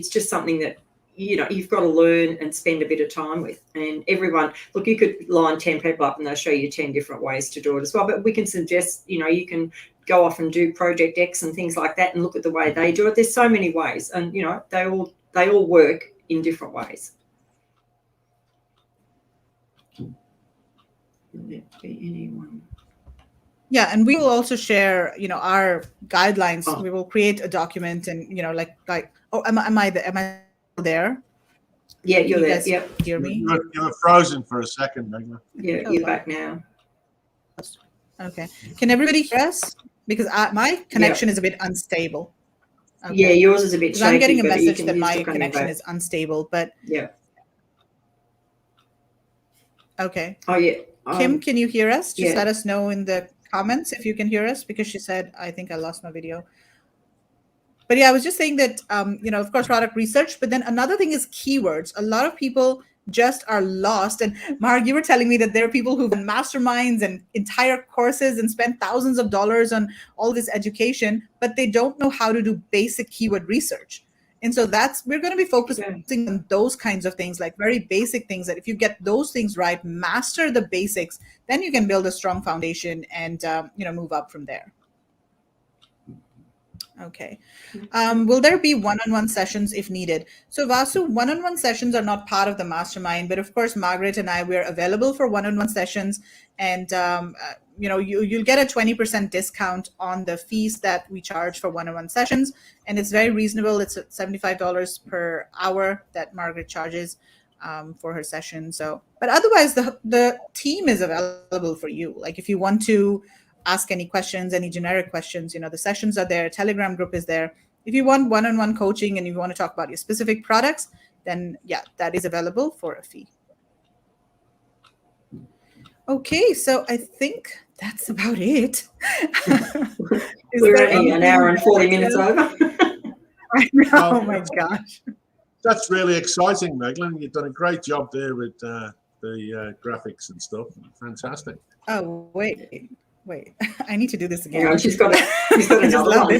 just something that you've got to learn and spend a bit of time with. And everyone, look, you could line 10 people up and they'll show you 10 different ways to do it as well. But we can suggest, you can go off and do Project X and things like that and look at the way they do it. There's so many ways, and, they all work in different ways. Will there be anyone? Yeah, and we will also share, our guidelines. We will create a document, and am I there? Yeah, you're there. Yeah, hear me? You were frozen for a second, Magna. Yeah, you're back now. Okay. Can everybody hear us? Because my connection is a bit unstable. Okay. Yeah, yours is a bit shaky. I'm getting a message that my connection is unstable, but yeah. Okay. Oh yeah. Kim, can you hear us? Just let us know in the comments if you can hear us, because she said, I think I lost my video. But yeah, I was just saying that, of course, product research, but then another thing is keywords. A lot of people just are lost. And Marg, you were telling me that there are people who've done masterminds and entire courses and spent thousands of dollars on all this education, but they don't know how to do basic keyword research. And so we're going to be focusing on those kinds of things, like very basic things that if you get those things right, master the basics, then you can build a strong foundation and, move up from there. Okay. Will there be one-on-one sessions if needed? So Vasu, one-on-one sessions are not part of the mastermind, but of course, Margaret and I, we're available for one-on-one sessions. And, you'll get a 20% discount on the fees that we charge for one-on-one sessions. And it's very reasonable. It's $75 per hour that Margaret charges for her session. So, but otherwise, the team is available for you. Like if you want to ask any questions, any generic questions, the sessions are there, Telegram group is there. If you want one-on-one coaching and you want to talk about your specific products, then yeah, that is available for a fee. Okay, so I think that's about it. We're only an hour and 40 minutes over. I know, oh my gosh. That's really exciting, Meglin. You've done a great job there with the graphics and stuff. Fantastic. Oh, wait. I need to do this again. Yeah, she's got another one.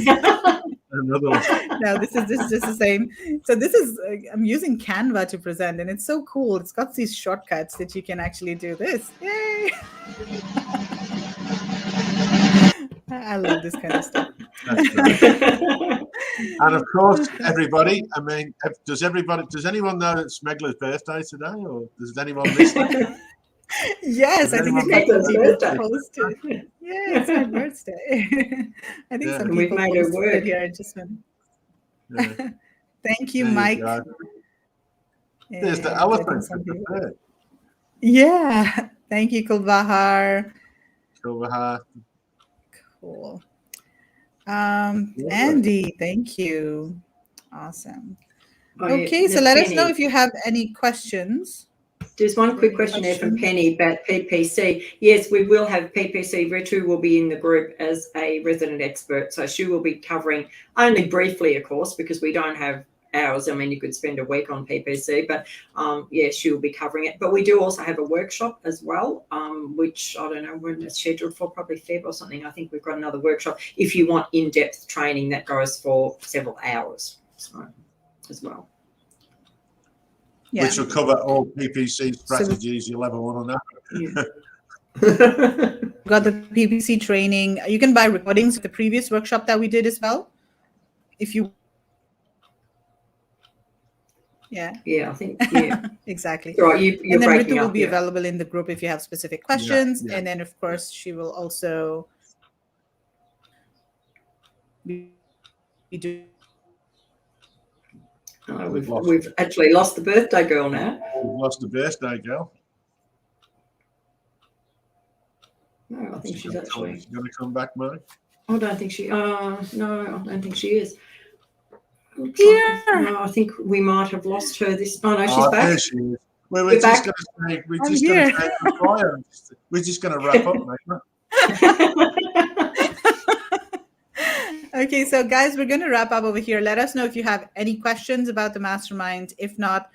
Another one. No, this is just the same. So this is, I'm using Canva to present, and it's so cool. It's got these shortcuts that you can actually do this. Yay! I love this kind of stuff. That's great. And of course, everybody, I mean, does anyone know it's Megla's birthday today, or does anyone miss that? Yes, I think it's people posted. Yeah, it's my birthday. I think some people made it work here. I just went. Yeah. Thank you, Mike. There's the elephant. Yeah. Thank you, Kulbahar. Cool. Andy, thank you. Awesome. Okay, so let us know if you have any questions. There's one quick question there from Penny about PPC. Yes, we will have PPC. Ritu will be in the group as a resident expert. So she will be covering only briefly, of course, because we don't have hours. I mean, you could spend a week on PPC, but yeah, she will be covering it. But we do also have a workshop as well, which I don't know when it's scheduled for, probably Feb or something. I think we've got another workshop if you want in-depth training that goes for several hours, so, as well. Yeah. Which will cover all PPC strategies you'll ever want to know. Yeah. Got the PPC training. You can buy recordings of the previous workshop that we did as well. If you. Yeah. Yeah, I think. Yeah. Exactly. Right, you're and then breaking Ritu will up, be available in the group if you have specific questions. Yeah. And then, of course, she will also be doing. Oh, we've actually lost the birthday girl now. We've lost the birthday girl. No, I think she's actually going to come back, Marg. I don't think she. No, I don't think she is. Yeah. No, I think we might have lost her. This. Oh no, she's back. There she is. We're just going to say we're just going to take the fire. We're just going to wrap up, Megla. Okay, so guys, we're going to wrap up over here. Let us know if you have any questions about the mastermind. If not,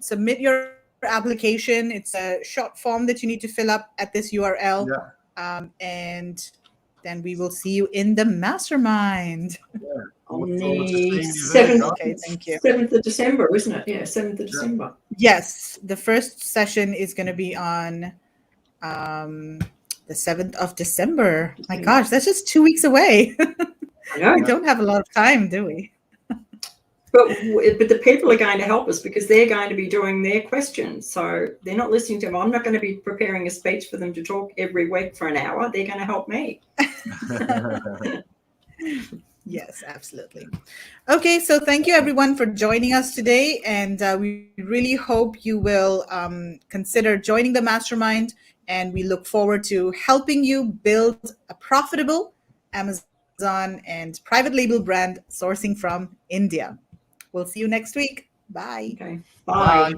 submit your application. It's a short form that you need to fill up at this URL. Yeah. And then we will see you in the mastermind. Yeah. On the 7th, okay, thank you. 7th of December, isn't it? Yeah, 7th of December. Yes, the first session is going to be on the 7th of December. My gosh, that's just 2 weeks away. I know. We don't have a lot of time, do we? But the people are going to help us because they're going to be doing their questions. So they're not listening to them. I'm not going to be preparing a speech for them to talk every week for an hour. They're going to help me. Yes, absolutely. Okay, so thank you everyone for joining us today. And we really hope you will consider joining the mastermind. And we look forward to helping you build a profitable Amazon and private label brand sourcing from India. We'll see you next week. Bye. Okay. Bye.